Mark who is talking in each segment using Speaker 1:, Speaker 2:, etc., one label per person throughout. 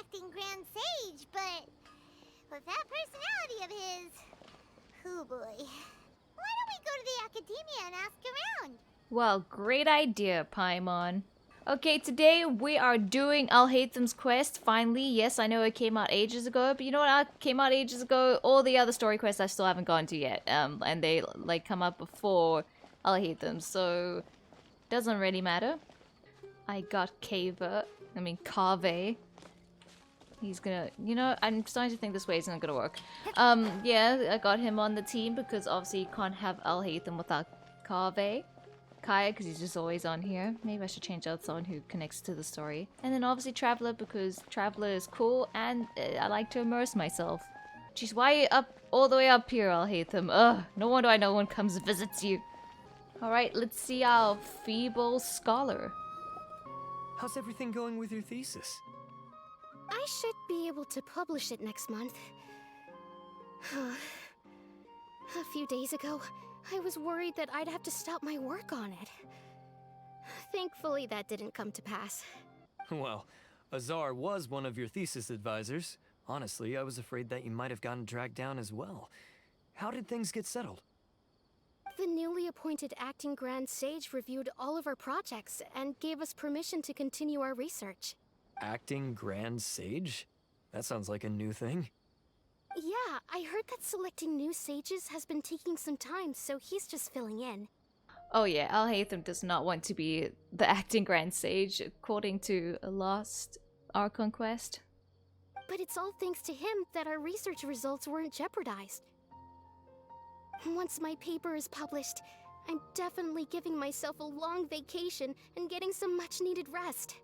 Speaker 1: acting Grand Sage, but with that personality of his, oh boy. Why don't we go to the academia and ask around?
Speaker 2: Well, great idea, Paimon. Okay, today we are doing Alhaitham's Quest, finally. Yes, I know it came out ages ago, but you know what? It came out ages ago. All the other story quests I still haven't gone to yet. And they, like, come up before Alhaitham, so doesn't really matter. I got Kave. He's gonna, you know, I'm starting to think this way isn't gonna work. Yeah, I got him on the team because obviously you can't have Alhaitham without Kave. Kaya, because he's just always on here. Maybe I should change out someone who connects to the story. And then obviously Traveler, because Traveler is cool and I like to immerse myself. Jeez, why are you up all the way up here, Alhaitham? Ugh, no wonder I know one comes and visits you. Alright, let's see our feeble scholar.
Speaker 3: How's everything going with your thesis?
Speaker 4: I should be able to publish it next month. A few days ago, I was worried that I'd have to stop my work on it. Thankfully, that didn't come to pass.
Speaker 3: Well, Azar was one of your thesis advisors. Honestly, I was afraid that you might have gotten dragged down as well. How did things get settled?
Speaker 4: The newly appointed acting Grand Sage reviewed all of our projects and gave us permission to continue our research.
Speaker 3: Acting Grand Sage? That sounds like a new thing.
Speaker 4: Yeah, I heard that selecting new sages has been taking some time, so he's just filling in.
Speaker 2: Oh yeah, Alhaitham does not want to be the acting Grand Sage, according to a lost Archon quest.
Speaker 4: But it's all thanks to him that our research results weren't jeopardized. Once my paper is published, I'm definitely giving myself a long vacation and getting some much-needed rest.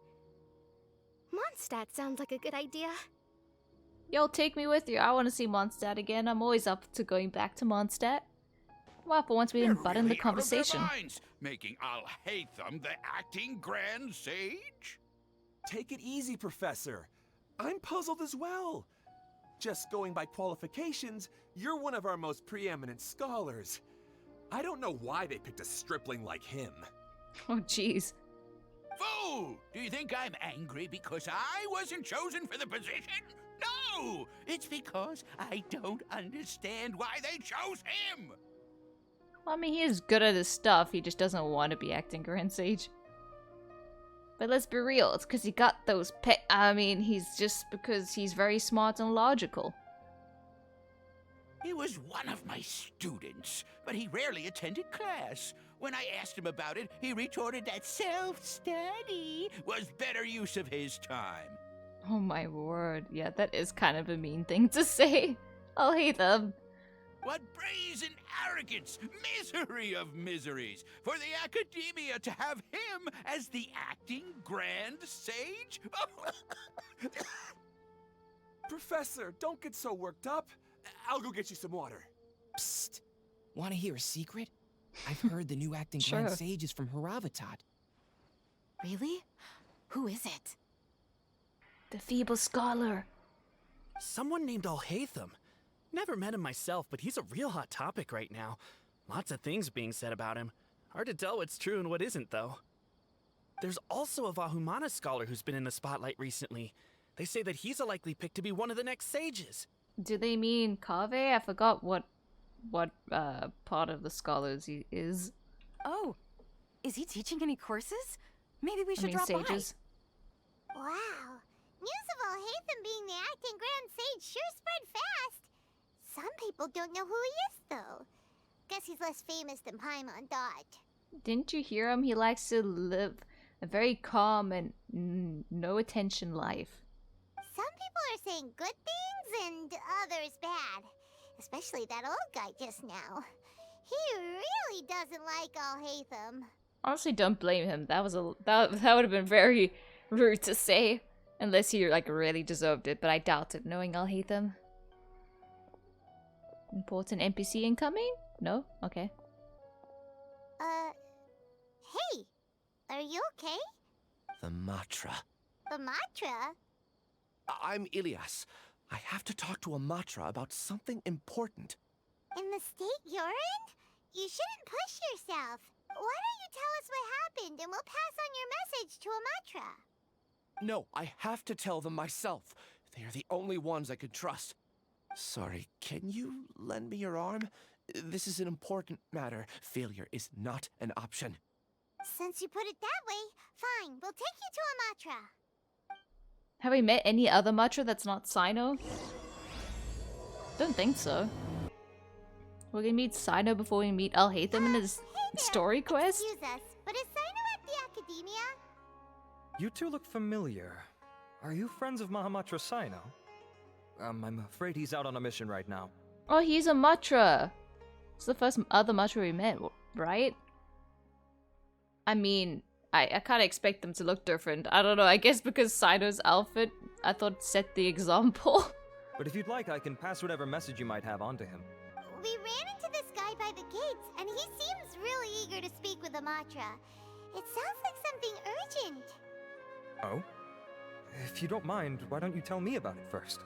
Speaker 4: Mondstadt sounds like a good idea.
Speaker 2: Yo, take me with you. I want to see Mondstadt again. I'm always up to going back to Mondstadt. Well, for once we didn't butt in the conversation.
Speaker 5: Out of their minds, making Alhaitham the acting Grand Sage?
Speaker 6: Take it easy, Professor. I'm puzzled as well. Just going by qualifications, you're one of our most preeminent scholars. I don't know why they picked a stripling like him.
Speaker 2: Oh, jeez.
Speaker 5: Fool! Do you think I'm angry because I wasn't chosen for the position? No! It's because I don't understand why they chose him!
Speaker 2: Well, I mean, he is good at his stuff. He just doesn't want to be acting Grand Sage. But let's be real. It's because he got those I mean, he's just because he's very smart and logical.
Speaker 5: He was one of my students, but he rarely attended class. When I asked him about it, he retorted that self-study was better use of his time.
Speaker 2: Oh my word. Yeah, that is kind of a mean thing to say. I'll hate them.
Speaker 5: What brazen arrogance! Misery of miseries! For the academia to have him as the acting Grand Sage?
Speaker 6: Professor, don't get so worked up. I'll go get you some water.
Speaker 7: Psst. Want to hear a secret? I've heard the new acting Grand Sage is from Haravatat.
Speaker 4: Really? Who is it?
Speaker 2: The feeble scholar.
Speaker 8: Someone named Alhaitham. Never met him myself, but he's a real hot topic right now. Lots of things being said about him. Hard to tell what's true and what isn't, though. There's also a Vahumana scholar who's been in the spotlight recently. They say that he's a likely pick to be one of the next sages.
Speaker 2: Do they mean Kave? I forgot what part of the scholars he is.
Speaker 9: Oh, is he teaching any courses? Maybe we should drop
Speaker 2: sages.
Speaker 1: by. Wow, news of Alhaitham being the acting Grand Sage sure spread fast. Some people don't know who he is, though. Guess he's less famous than Paimon thought.
Speaker 2: Didn't you hear him? He likes to live a very calm and no attention life.
Speaker 1: Some people are saying good things and others bad. Especially that old guy just now. He really doesn't like Alhaitham.
Speaker 2: Honestly, don't blame him. That was that would have been very rude to say, unless he like really deserved it. But I doubt it, knowing Alhaitham. Important NPC incoming? No? Okay.
Speaker 1: Hey, are you okay?
Speaker 7: The Matra.
Speaker 1: The Matra?
Speaker 10: I'm Ilias. I have to talk to a Matra about something important.
Speaker 1: In the state you're in? You shouldn't push yourself. Why don't you tell us what happened and we'll pass on your message to a Matra?
Speaker 10: No, I have to tell them myself. They are the only ones I can trust. Sorry, can you lend me your arm? This is an important matter. Failure is not an option.
Speaker 1: Since you put it that way, fine. We'll take you to Amatra.
Speaker 2: Have we met any other Matra that's not Sino? Don't think so. We're gonna meet Sino before we meet Alhaitham in his story quest?
Speaker 1: Excuse us, but is Sino at the Academia?
Speaker 11: You two look familiar. Are you friends of Mahamatra Sino? I'm afraid he's out on a mission right now.
Speaker 2: Oh, he's a Matra! It's the first other Matra we met, right? I mean, I can't expect them to look different. I don't know, I guess because Sino's outfit, I thought set the example.
Speaker 11: But if you'd like, I can pass whatever message you might have on to him.
Speaker 1: We ran into this guy by the gates, and he seems really eager to speak with Amatra. It sounds like something urgent.
Speaker 11: Oh? If you don't mind, why don't you tell me about it first?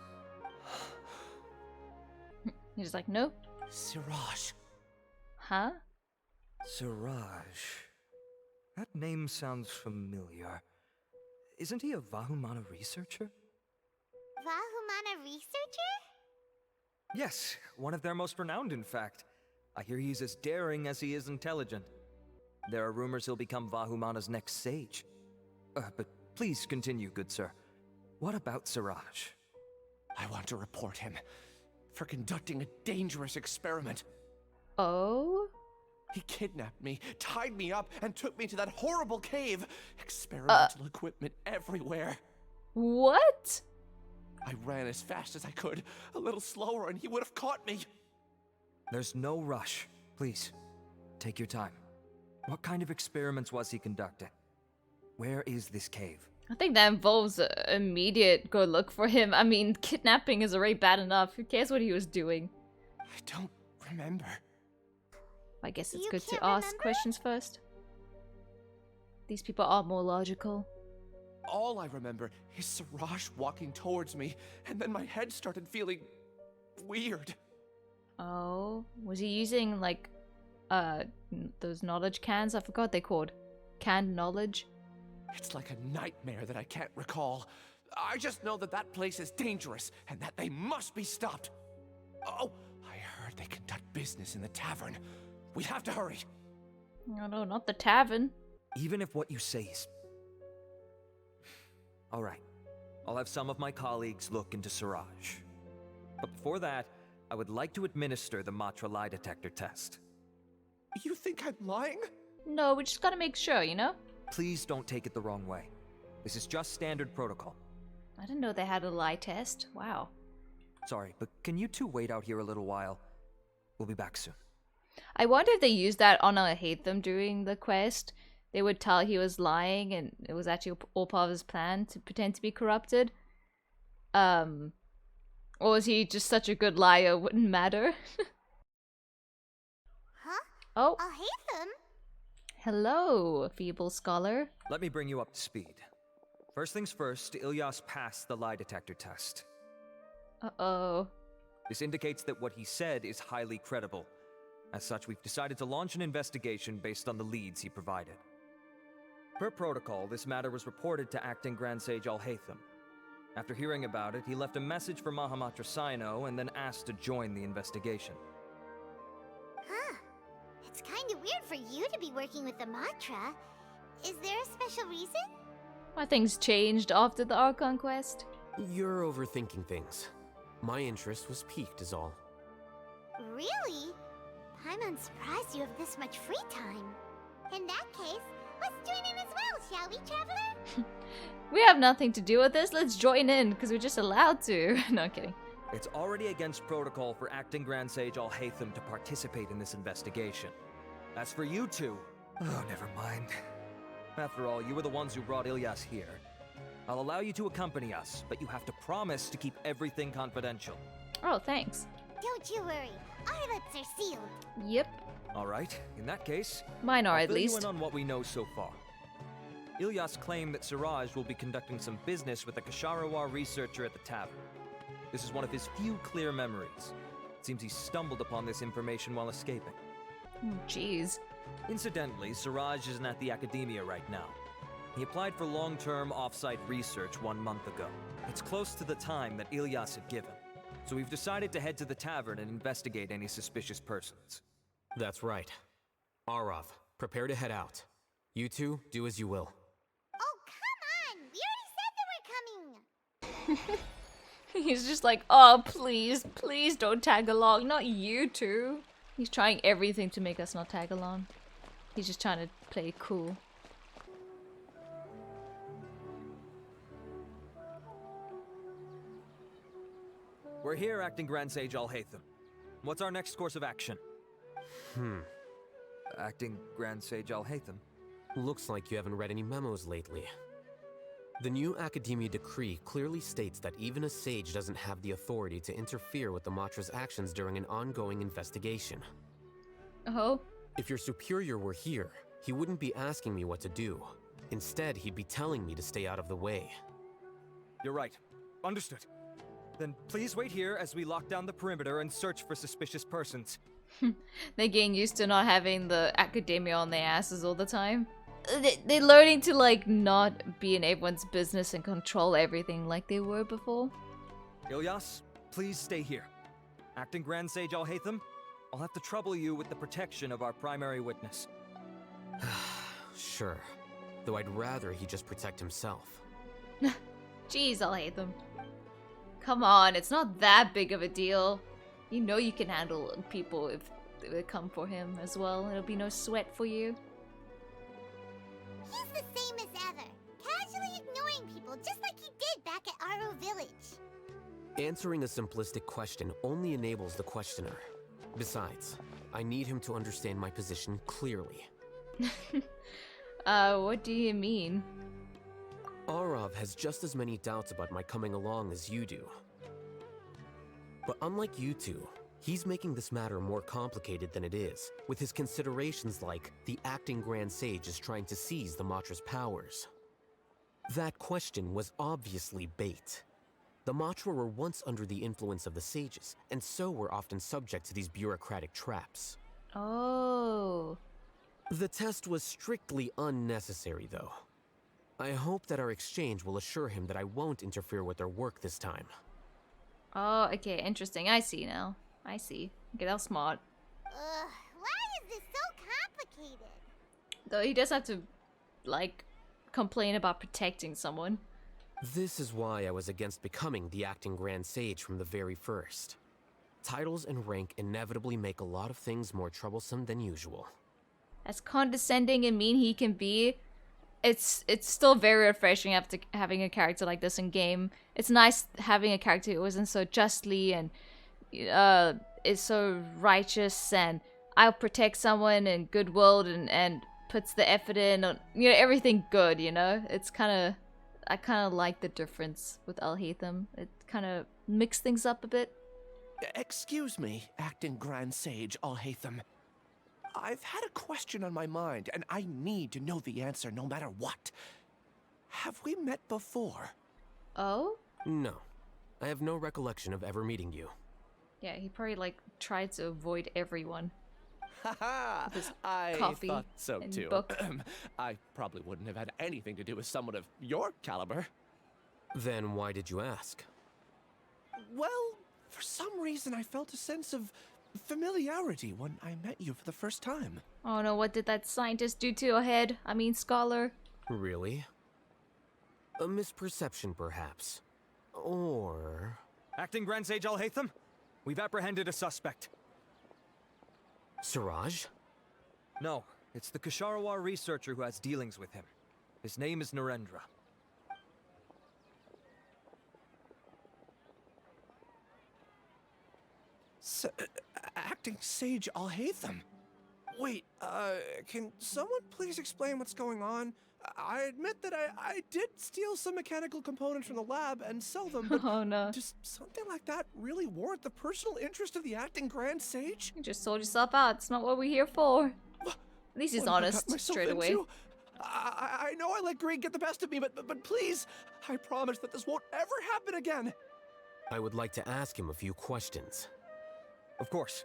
Speaker 2: He's just like, nope.
Speaker 10: Siraj.
Speaker 2: Huh?
Speaker 11: Siraj. That name sounds familiar. Isn't he a Vahumana researcher?
Speaker 1: Vahumana researcher?
Speaker 11: Yes, one of their most renowned, in fact. I hear he's as daring as he is intelligent. There are rumors he'll become Vahumana's next sage. But please continue, good sir. What about Siraj?
Speaker 10: I want to report him for conducting a dangerous experiment.
Speaker 2: Oh?
Speaker 10: He kidnapped me, tied me up, and took me to that horrible cave. Experimental equipment everywhere.
Speaker 2: What?
Speaker 10: I ran as fast as I could, a little slower, and he would have caught me.
Speaker 11: There's no rush. Please, take your time. What kind of experiments was he conducting? Where is this cave?
Speaker 2: I think that involves immediate go look for him. I mean, kidnapping is already bad enough. Who cares what he was doing?
Speaker 10: I don't remember.
Speaker 2: I guess it's
Speaker 1: You
Speaker 2: good to
Speaker 1: can't
Speaker 2: ask
Speaker 1: remember?
Speaker 2: questions first. These people are more logical.
Speaker 10: All I remember is Siraj walking towards me, and then my head started feeling weird.
Speaker 2: Oh, was he using like those knowledge cans? I forgot what they're called. Canned knowledge?
Speaker 10: It's like a nightmare that I can't recall. I just know that that place is dangerous, and that they must be stopped. Oh, I heard they conduct business in the tavern. We have to hurry.
Speaker 2: Oh no, not the tavern.
Speaker 11: Even if what you say is... All right. I'll have some of my colleagues look into Siraj. But before that, I would like to administer the Matra lie detector test.
Speaker 10: You think I'm lying?
Speaker 2: No, we just gotta make sure, you know?
Speaker 11: Please don't take it the wrong way. This is just standard protocol.
Speaker 2: I didn't know they had a lie test. Wow.
Speaker 11: Sorry, but can you two wait out here a little while? We'll be back soon.
Speaker 2: I wonder if they used that on Alhaitham during the quest. They would tell he was lying and it was actually all part of his plan to pretend to be corrupted. Or was he just such a good liar it wouldn't matter?
Speaker 1: Huh?
Speaker 2: Oh,
Speaker 1: Alhaitham?
Speaker 2: hello, feeble scholar.
Speaker 11: Let me bring you up to speed. First things first, Ilyas passed the lie detector test.
Speaker 2: Uh-oh.
Speaker 11: This indicates that what he said is highly credible. As such, we've decided to launch an investigation based on the leads he provided. Per protocol, this matter was reported to Acting Grand Sage Alhaitham. After hearing about it, he left a message for Mahamatra Sino and then asked to join the investigation.
Speaker 1: Huh. It's kind of weird for you to be working with the Matra. Is there a special reason?
Speaker 2: Why things changed after the Archon quest?
Speaker 12: You're overthinking things. My interest was piqued is all.
Speaker 1: Really? I'm surprised you have this much free time. In that case, let's join in as well, shall we, Traveler?
Speaker 2: We have nothing to do with this. Let's join in because we're just allowed to. No, I'm kidding.
Speaker 11: It's already against protocol for Acting Grand Sage Alhaitham to participate in this investigation. As for you two... Oh, never mind. After all, you were the ones who brought Ilyas here. I'll allow you to accompany us, but you have to promise to keep everything confidential.
Speaker 2: Oh, thanks.
Speaker 1: Don't you worry. Our lips are sealed.
Speaker 2: Yep.
Speaker 11: All right, in that case...
Speaker 2: Mine are
Speaker 11: I'll
Speaker 2: at
Speaker 11: fill
Speaker 2: least.
Speaker 11: you in on what we know so far. Ilyas claimed that Siraj will be conducting some business with a Kasharawar researcher at the tavern. This is one of his few clear memories. It seems he stumbled upon this information while escaping.
Speaker 2: Oh, jeez.
Speaker 11: Incidentally, Siraj isn't at the Academia right now. He applied for long-term off-site research 1 month ago. It's close to the time that Ilyas had given. So we've decided to head to the tavern and investigate any suspicious persons.
Speaker 12: That's right. Arav, prepare to head out. You two, do as you will.
Speaker 1: Oh, come on! We already said that we're coming!
Speaker 2: He's just like, oh, please, please don't tag along. Not you two. He's trying everything to make us not tag along. He's just trying to play it cool.
Speaker 11: We're here, Acting Grand Sage Alhaitham. What's our next course of action? Acting Grand Sage Alhaitham?
Speaker 12: Looks like you haven't read any memos lately. The new Academia decree clearly states that even a sage doesn't have the authority to interfere with the Matra's actions during an ongoing investigation.
Speaker 2: Oh?
Speaker 12: If your superior were here, he wouldn't be asking me what to do. Instead, he'd be telling me to stay out of the way.
Speaker 11: You're right. Understood. Then please wait here as we lock down the perimeter and search for suspicious persons.
Speaker 2: They're getting used to not having the academia on their asses all the time. They're learning to, like, not be in everyone's business and control everything like they were before.
Speaker 11: Ilyas, please stay here. Acting Grand Sage Alhaitham, I'll have to trouble you with the protection of our primary witness.
Speaker 12: Sure. Though I'd rather he just protect himself.
Speaker 2: Jeez, Alhaitham. Come on, it's not that big of a deal. You know you can handle people if they come for him as well. It'll be no sweat for you.
Speaker 1: He's the same as ever, casually ignoring people just like he did back at Aro Village.
Speaker 12: Answering a simplistic question only enables the questioner. Besides, I need him to understand my position clearly.
Speaker 2: What do you mean?
Speaker 12: Arav has just as many doubts about my coming along as you do. But unlike you two, he's making this matter more complicated than it is, with his considerations like the acting Grand Sage is trying to seize the Matra's powers. That question was obviously bait. The Matra were once under the influence of the sages, and so were often subject to these bureaucratic traps.
Speaker 2: Oh.
Speaker 12: The test was strictly unnecessary, though. I hope that our exchange will assure him that I won't interfere with their work this time.
Speaker 2: Oh, okay, interesting. I see now. I see. Okay, that was smart.
Speaker 1: Why is this so complicated?
Speaker 2: Though he does have to, like, complain about protecting someone.
Speaker 12: This is why I was against becoming the acting Grand Sage from the very first. Titles and rank inevitably make a lot of things more troublesome than usual.
Speaker 2: As condescending and mean he can be, it's still very refreshing after having a character like this in game. It's nice having a character who isn't so justly and is so righteous and I'll protect someone and goodwill and puts the effort in on, you know, everything good, you know? It's I kind of like the difference with Alhaitham. It kind of mixed things up a bit.
Speaker 10: Excuse me, Acting Grand Sage Alhaitham. I've had a question on my mind, and I need to know the answer no matter what. Have we met before?
Speaker 2: Oh?
Speaker 12: No. I have no recollection of ever meeting you.
Speaker 2: Yeah, he probably, like, tried to avoid everyone.
Speaker 10: Haha! I
Speaker 2: coffee
Speaker 10: thought so
Speaker 2: and
Speaker 10: too.
Speaker 2: book.
Speaker 10: I probably wouldn't have had anything to do with someone of your caliber.
Speaker 12: Then why did you ask?
Speaker 10: Well, for some reason I felt a sense of familiarity when I met you for the first time.
Speaker 2: Oh no, what did that scientist do to your head? I mean, scholar.
Speaker 12: Really? A misperception, perhaps. Or...
Speaker 11: Acting Grand Sage Alhaitham, we've apprehended a suspect.
Speaker 12: Siraj?
Speaker 11: No, it's the Ksharawar researcher who has dealings with him. His name is Narendra.
Speaker 10: Acting Sage Alhaitham? Wait, can someone please explain what's going on? I admit that I did steal some mechanical components from the lab and sell them, but
Speaker 2: Oh no.
Speaker 10: does something like that really warrant the personal interest of the Acting Grand Sage?
Speaker 2: You just sold yourself out. It's not what we're here for. At least he's
Speaker 10: What have I
Speaker 2: honest
Speaker 10: got myself
Speaker 2: straight away.
Speaker 10: into? I know I let greed get the best of me, but please, I promise that this won't ever happen again.
Speaker 12: I would like to ask him a few questions.
Speaker 11: Of course.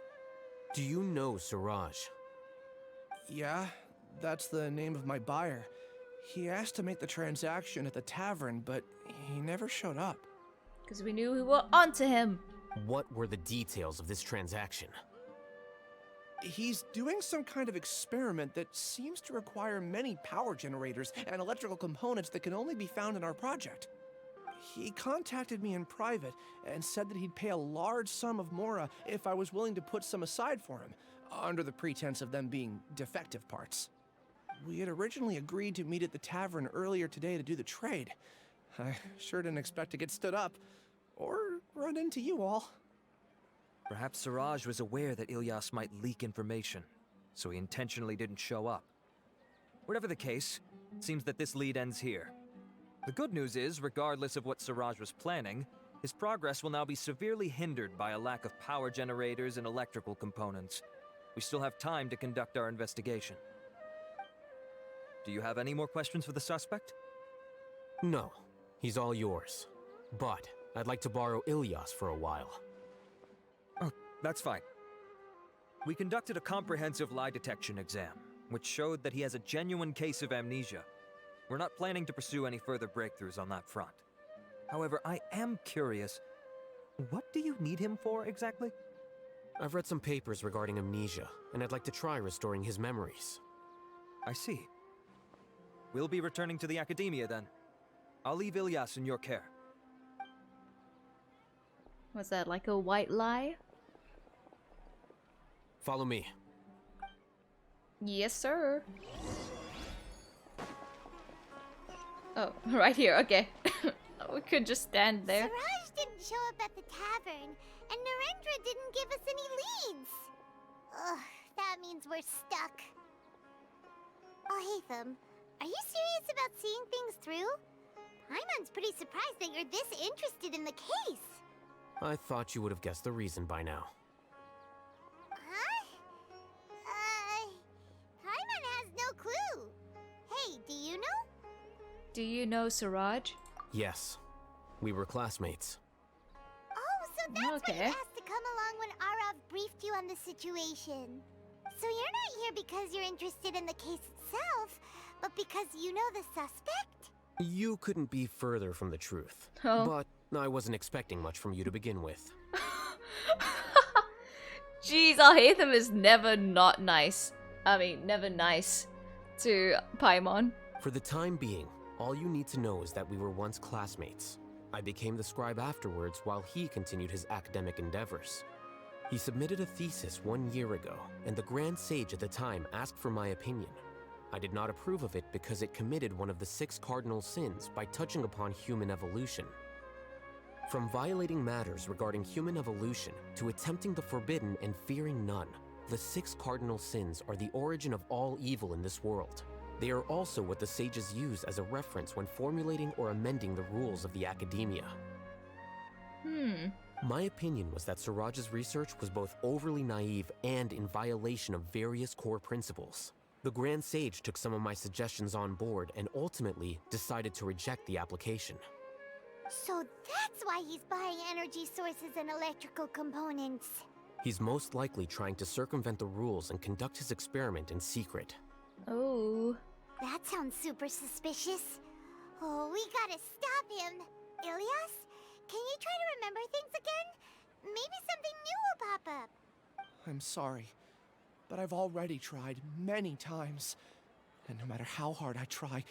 Speaker 12: Do you know Siraj?
Speaker 10: Yeah, that's the name of my buyer. He asked to make the transaction at the tavern, but he never showed up.
Speaker 2: Because we knew we were onto him.
Speaker 12: What were the details of this transaction?
Speaker 10: He's doing some kind of experiment that seems to require many power generators and electrical components that can only be found in our project. He contacted me in private and said that he'd pay a large sum of mora if I was willing to put some aside for him, under the pretense of them being defective parts. We had originally agreed to meet at the tavern earlier today to do the trade. I sure didn't expect to get stood up, or run into you all.
Speaker 11: Perhaps Siraj was aware that Ilyas might leak information, so he intentionally didn't show up. Whatever the case, it seems that this lead ends here. The good news is, regardless of what Siraj was planning, his progress will now be severely hindered by a lack of power generators and electrical components. We still have time to conduct our investigation. Do you have any more questions for the suspect?
Speaker 12: No, he's all yours. But I'd like to borrow Ilyas for a while.
Speaker 11: Oh, that's fine. We conducted a comprehensive lie detection exam, which showed that he has a genuine case of amnesia. We're not planning to pursue any further breakthroughs on that front. However, I am curious, what do you need him for exactly?
Speaker 12: I've read some papers regarding amnesia, and I'd like to try restoring his memories.
Speaker 11: I see. We'll be returning to the academia then. I'll leave Ilyas in your care.
Speaker 2: Was that like a white lie?
Speaker 12: Follow me.
Speaker 2: Yes, sir. Oh, right here, okay. We could just stand there.
Speaker 1: Siraj didn't show up at the tavern, and Narendra didn't give us any leads. Ugh, that means we're stuck. Alhaitham, are you serious about seeing things through? Paimon's pretty surprised that you're this interested in the case.
Speaker 12: I thought you would have guessed the reason by now.
Speaker 1: Huh? Paimon has no clue. Hey, do you know?
Speaker 2: Do you know Siraj?
Speaker 12: Yes. We were classmates.
Speaker 1: Oh, so that's why
Speaker 2: Okay.
Speaker 1: you asked to come along when Arav briefed you on the situation. So you're not here because you're interested in the case itself, but because you know the suspect?
Speaker 12: You couldn't be further from the truth.
Speaker 2: Oh.
Speaker 12: But I wasn't expecting much from you to begin with.
Speaker 2: Jeez, Alhaitham is never not nice. I mean, never nice to Paimon.
Speaker 12: For the time being, all you need to know is that we were once classmates. I became the scribe afterwards while he continued his academic endeavors. He submitted a thesis 1 year ago, and the Grand Sage at the time asked for my opinion. I did not approve of it because it committed one of the 6 cardinal sins by touching upon human evolution. From violating matters regarding human evolution to attempting the forbidden and fearing none, the 6 cardinal sins are the origin of all evil in this world. They are also what the sages use as a reference when formulating or amending the rules of the academia. My opinion was that Siraj's research was both overly naive and in violation of various core principles. The Grand Sage took some of my suggestions on board and ultimately decided to reject the application.
Speaker 1: So that's why he's buying energy sources and electrical components.
Speaker 12: He's most likely trying to circumvent the rules and conduct his experiment in secret.
Speaker 2: Oh.
Speaker 1: That sounds super suspicious. Oh, we gotta stop him. Ilyas, can you try to remember things again? Maybe something new will pop up.
Speaker 10: I'm sorry, but I've already tried many times. And no matter how hard I try,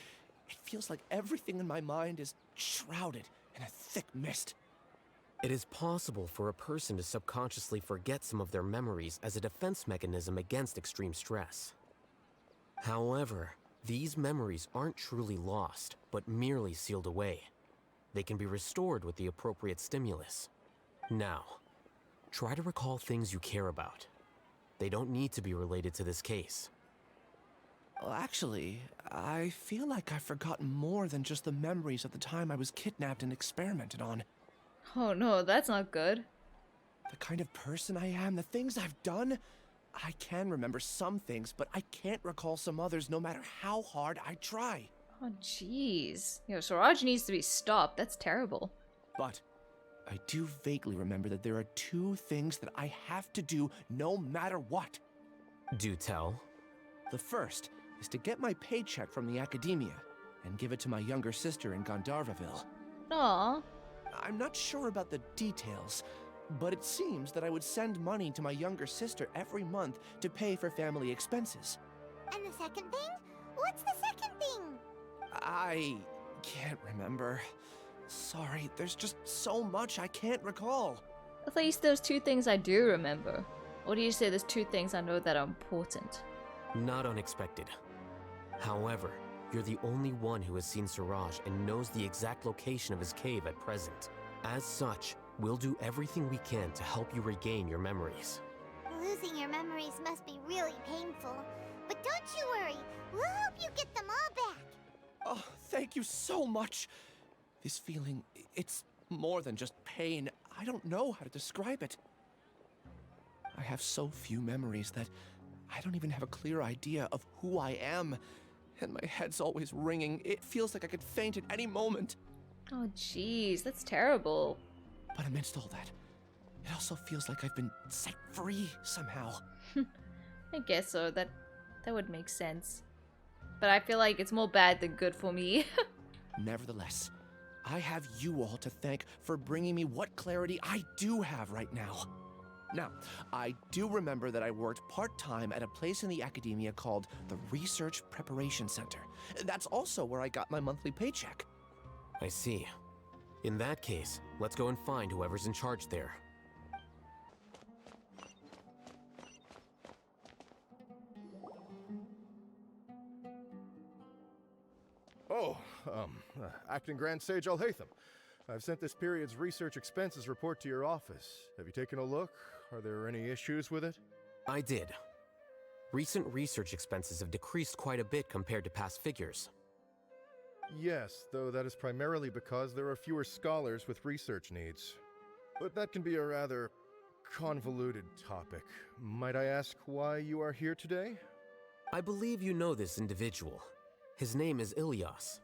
Speaker 10: it feels like everything in my mind is shrouded in a thick mist.
Speaker 12: It is possible for a person to subconsciously forget some of their memories as a defense mechanism against extreme stress. However, these memories aren't truly lost, but merely sealed away. They can be restored with the appropriate stimulus. Now, try to recall things you care about. They don't need to be related to this case.
Speaker 10: Well, actually, I feel like I've forgotten more than just the memories of the time I was kidnapped and experimented on.
Speaker 2: Oh no, that's not good.
Speaker 10: The kind of person I am, the things I've done, I can remember some things, but I can't recall some others no matter how hard I try.
Speaker 2: Oh jeez. Yo, Siraj needs to be stopped. That's terrible.
Speaker 10: But I do vaguely remember that there are 2 things that I have to do no matter what.
Speaker 12: Do tell.
Speaker 10: The first is to get my paycheck from the academia. and give it to my younger sister in Gandharvaville.
Speaker 2: Aw.
Speaker 10: I'm not sure about the details, but it seems that I would send money to my younger sister every month to pay for family expenses.
Speaker 1: And the second thing? What's the second thing?
Speaker 10: I can't remember. Sorry, there's just so much I can't recall.
Speaker 2: At least there's 2 things I do remember. Or do you say there's 2 things I know that are important?
Speaker 12: Not unexpected. However, you're the only one who has seen Suraj and knows the exact location of his cave at present. As such, we'll do everything we can to help you regain your memories.
Speaker 1: Losing your memories must be really painful. But don't you worry, we'll help you get them all back.
Speaker 10: Oh, thank you so much. This feeling, it's more than just pain. I don't know how to describe it. I have so few memories that I don't even have a clear idea of who I am. And my head's always ringing. It feels like I could faint at any moment.
Speaker 2: Oh jeez, that's terrible.
Speaker 10: But amidst all that, it also feels like I've been set free somehow.
Speaker 2: I guess so, that would make sense. But I feel like it's more bad than good for me.
Speaker 10: Nevertheless, I have you all to thank for bringing me what clarity I do have right now. Now, I do remember that I worked part-time at a place in the academia called the Research Preparation Center. That's also where I got my monthly paycheck.
Speaker 12: I see. In that case, let's go and find whoever's in charge there.
Speaker 13: Oh, Acting Grand Sage Alhaitham. I've sent this period's research expenses report to your office. Have you taken a look? Are there any issues with it?
Speaker 12: I did. Recent research expenses have decreased quite a bit compared to past figures.
Speaker 13: Yes, though that is primarily because there are fewer scholars with research needs. But that can be a rather convoluted topic. Might I ask why you are here today?
Speaker 12: I believe you know this individual. His name is Ilyas.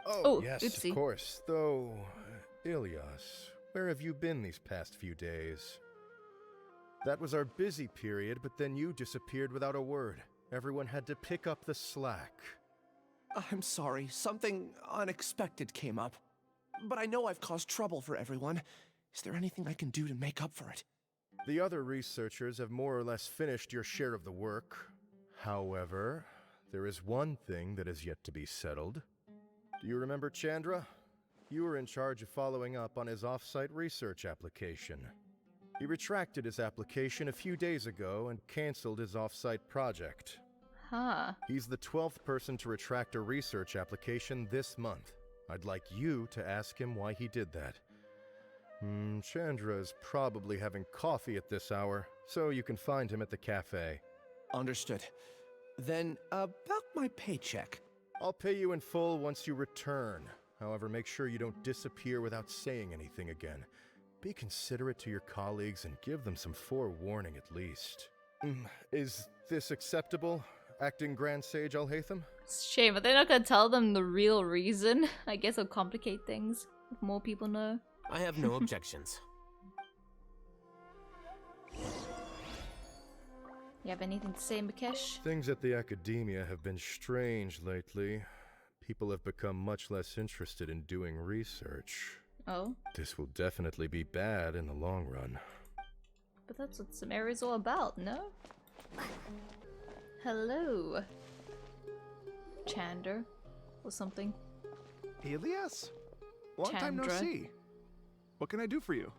Speaker 13: Oh, yes, oopsie. Of course. Though, Ilyas, where have you been these past few days? That was our busy period, but then you disappeared without a word. Everyone had to pick up the slack.
Speaker 10: I'm sorry, something unexpected came up. But I know I've caused trouble for everyone. Is there anything I can do to make up for it?
Speaker 13: The other researchers have more or less finished your share of the work. However, there is one thing that is yet to be settled. Do you remember Chandra? You were in charge of following up on his off-site research application. He retracted his application a few days ago and canceled his off-site project.
Speaker 2: Huh.
Speaker 13: He's the 12th person to retract a research application this month. I'd like you to ask him why he did that. Chandra is probably having coffee at this hour, so you can find him at the cafe.
Speaker 10: Understood. Then, about my paycheck.
Speaker 13: I'll pay you in full once you return. However, make sure you don't disappear without saying anything again. Be considerate to your colleagues and give them some forewarning at least. Is this acceptable, Acting Grand Sage Alhaitham?
Speaker 2: It's a shame, but they're not gonna tell them the real reason. I guess it'll complicate things if more people know.
Speaker 12: I have no objections.
Speaker 2: You have anything to say, Mukesh?
Speaker 13: Things at the academia have been strange lately. People have become much less interested in doing research.
Speaker 2: Oh?
Speaker 13: This will definitely be bad in the long run.
Speaker 2: But that's what some area's all about, no? Hello. Chander. Or something.
Speaker 14: Ilyas? Long time no see. What can I do for you?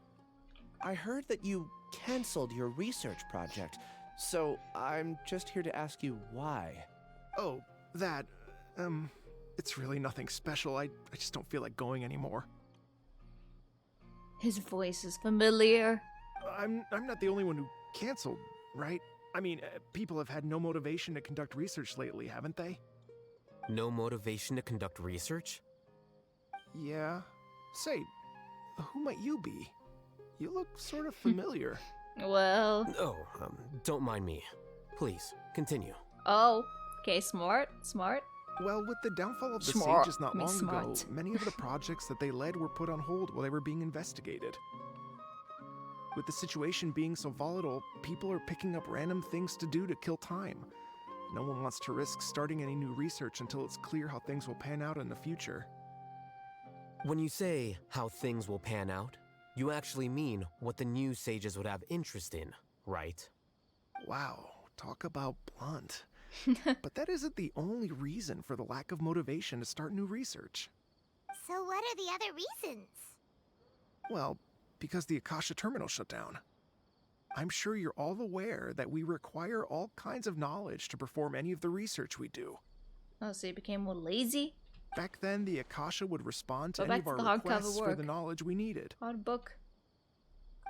Speaker 10: I heard that you canceled your research project, so I'm just here to ask you why.
Speaker 14: Oh, that, it's really nothing special. I just don't feel like going anymore.
Speaker 2: His voice is familiar.
Speaker 14: I'm not the only one who canceled, right? I mean, people have had no motivation to conduct research lately, haven't they?
Speaker 12: No motivation to conduct research?
Speaker 14: Yeah. Say, who might you be? You look sort of familiar.
Speaker 2: Well...
Speaker 12: Oh, don't mind me. Please, continue.
Speaker 2: Oh, okay, smart.
Speaker 14: Well, with the downfall of the
Speaker 2: Smart.
Speaker 14: sages not long ago, many of the projects that they led were put on hold while they were being investigated. With the situation being so volatile, people are picking up random things to do to kill time. No one wants to risk starting any new research until it's clear how things will pan out in the future.
Speaker 12: When you say how things will pan out, you actually mean what the new sages would have interest in, right?
Speaker 14: Wow, talk about blunt. But that isn't the only reason for the lack of motivation to start new research.
Speaker 1: So what are the other reasons?
Speaker 14: Well, because the Akasha terminal shut down. I'm sure you're all aware that we require all kinds of knowledge to perform any of the research we do.
Speaker 2: Oh, so you became more lazy?
Speaker 14: Back then, the Akasha would respond to
Speaker 2: Go
Speaker 14: any
Speaker 2: back
Speaker 14: of
Speaker 2: to
Speaker 14: our
Speaker 2: the hardcover
Speaker 14: requests for
Speaker 2: work.
Speaker 14: the knowledge we needed.
Speaker 2: Hard book.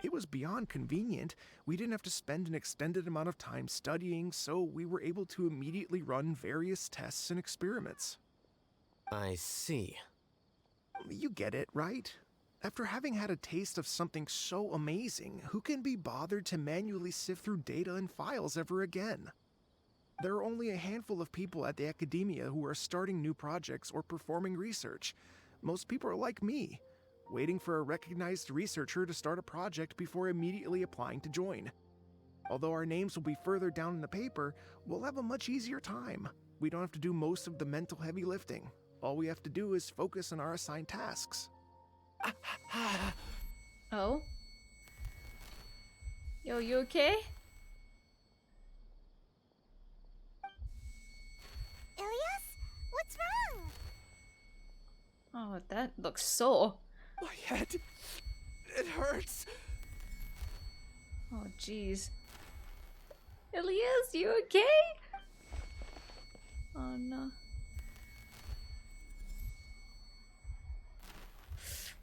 Speaker 14: It was beyond convenient. We didn't have to spend an extended amount of time studying, so we were able to immediately run various tests and experiments.
Speaker 12: I see.
Speaker 14: You get it, right? After having had a taste of something so amazing, who can be bothered to manually sift through data and files ever again? There are only a handful of people at the academia who are starting new projects or performing research. Most people are like me, waiting for a recognized researcher to start a project before immediately applying to join. Although our names will be further down in the paper, we'll have a much easier time. We don't have to do most of the mental heavy lifting. All we have to do is focus on our assigned tasks.
Speaker 2: Oh? Yo, you okay?
Speaker 1: Ilias? What's wrong?
Speaker 2: Oh, that looks sore.
Speaker 10: My head. It hurts.
Speaker 2: Oh, jeez. Ilias, you okay? Oh, no.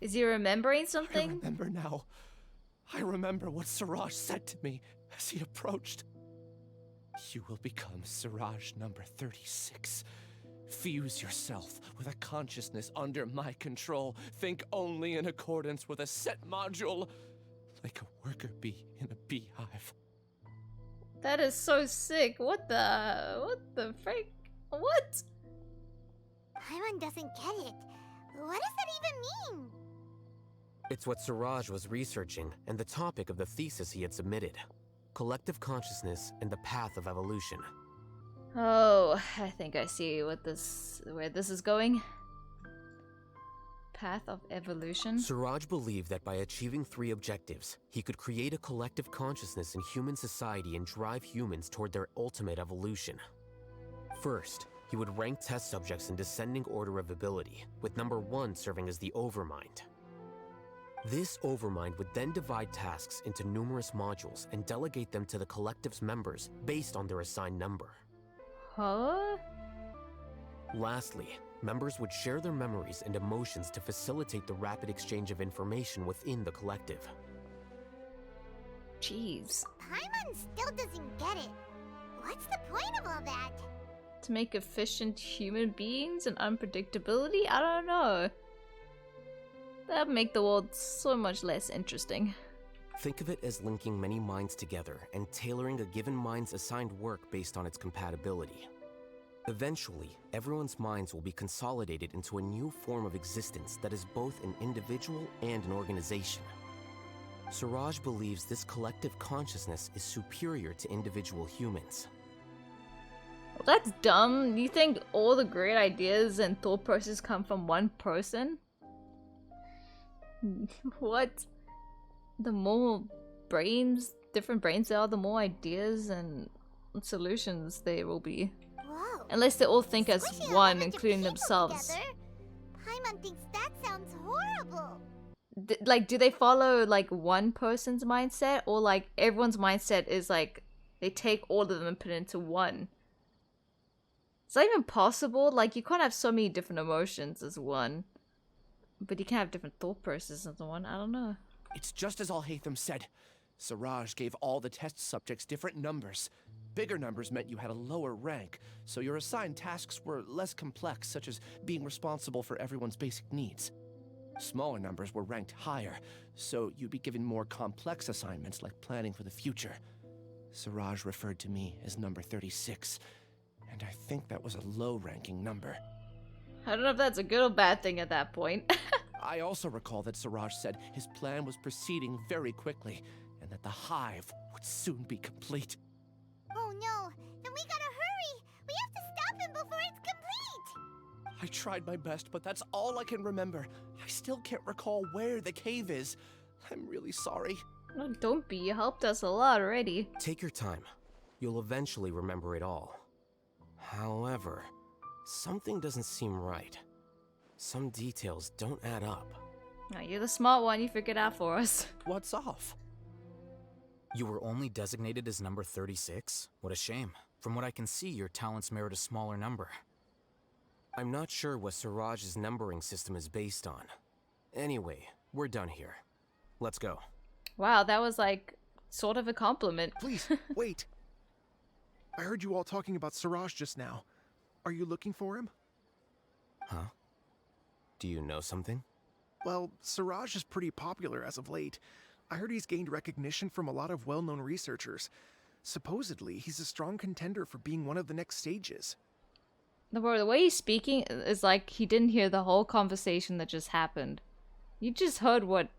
Speaker 2: Is he remembering something?
Speaker 10: I remember now. I remember what Siraj said to me as he approached. You will become Siraj number 36. Fuse yourself with a consciousness under my control. Think only in accordance with a set module, like a worker bee in a beehive.
Speaker 2: That is so sick. What the frick? What?
Speaker 1: Paimon doesn't get it. What does that even mean?
Speaker 12: It's what Siraj was researching and the topic of the thesis he had submitted. Collective consciousness and the path of evolution.
Speaker 2: Oh, I think I see where this is going. Path of evolution.
Speaker 12: Siraj believed that by achieving 3 objectives, he could create a collective consciousness in human society and drive humans toward their ultimate evolution. First, he would rank test subjects in descending order of ability, with number 1 serving as the Overmind. This Overmind would then divide tasks into numerous modules and delegate them to the collective's members based on their assigned number.
Speaker 2: Huh?
Speaker 12: Lastly, members would share their memories and emotions to facilitate the rapid exchange of information within the collective.
Speaker 2: Jeez.
Speaker 1: Paimon still doesn't get it. What's the point of all that?
Speaker 2: To make efficient human beings and unpredictability? I don't know. That'd make the world so much less interesting.
Speaker 12: Think of it as linking many minds together and tailoring a given mind's assigned work based on its compatibility. Eventually, everyone's minds will be consolidated into a new form of existence that is both an individual and an organization. Siraj believes this collective consciousness is superior to individual humans.
Speaker 2: Well, that's dumb. You think all the great ideas and thought processes come from one person? What? The more different brains there are, the more ideas and solutions there will be.
Speaker 1: Whoa.
Speaker 2: Unless they all think as
Speaker 1: Squishing
Speaker 2: one,
Speaker 1: 100
Speaker 2: including
Speaker 1: people
Speaker 2: themselves.
Speaker 1: together? Paimon thinks that sounds horrible.
Speaker 2: Like, do they follow, like, one person's mindset? Or, like, everyone's mindset is, like, they take all of them and put it into one? Is that even possible? Like, you can't have so many different emotions as one. But you can have different thought processes as one. I don't know.
Speaker 10: It's just as Alhaitham said. Siraj gave all the test subjects different numbers. Bigger numbers meant you had a lower rank, so your assigned tasks were less complex, such as being responsible for everyone's basic needs. Smaller numbers were ranked higher, so you'd be given more complex assignments like planning for the future. Siraj referred to me as number 36, and I think that was a low-ranking number.
Speaker 2: I don't know if that's a good or bad thing at that point.
Speaker 10: I also recall that Siraj said his plan was proceeding very quickly, and that the hive would soon be complete.
Speaker 1: Oh no, then we gotta hurry. before it's complete!
Speaker 10: I tried my best, but that's all I can remember. I still can't recall where the cave is. I'm really sorry.
Speaker 2: No, don't be. You helped us a lot already.
Speaker 12: Take your time. You'll eventually remember it all. However, something doesn't seem right. Some details don't add up.
Speaker 2: No, you're the smart one. You figured out for us.
Speaker 10: What's off?
Speaker 15: You were only designated as number 36? What a shame. From what I can see, your talents merit a smaller number.
Speaker 12: I'm not sure what Siraj's numbering system is based on. Anyway, we're done here. Let's go.
Speaker 2: Wow, that was like sort of a compliment.
Speaker 14: Please, wait. I heard you all talking about Siraj just now. Are you looking for him?
Speaker 12: Huh? Do you know something?
Speaker 14: Well, Siraj is pretty popular as of late. I heard he's gained recognition from a lot of well-known researchers. Supposedly, he's a strong contender for being one of the next sages.
Speaker 2: The way he's speaking is like he didn't hear the whole conversation that just happened. You just heard what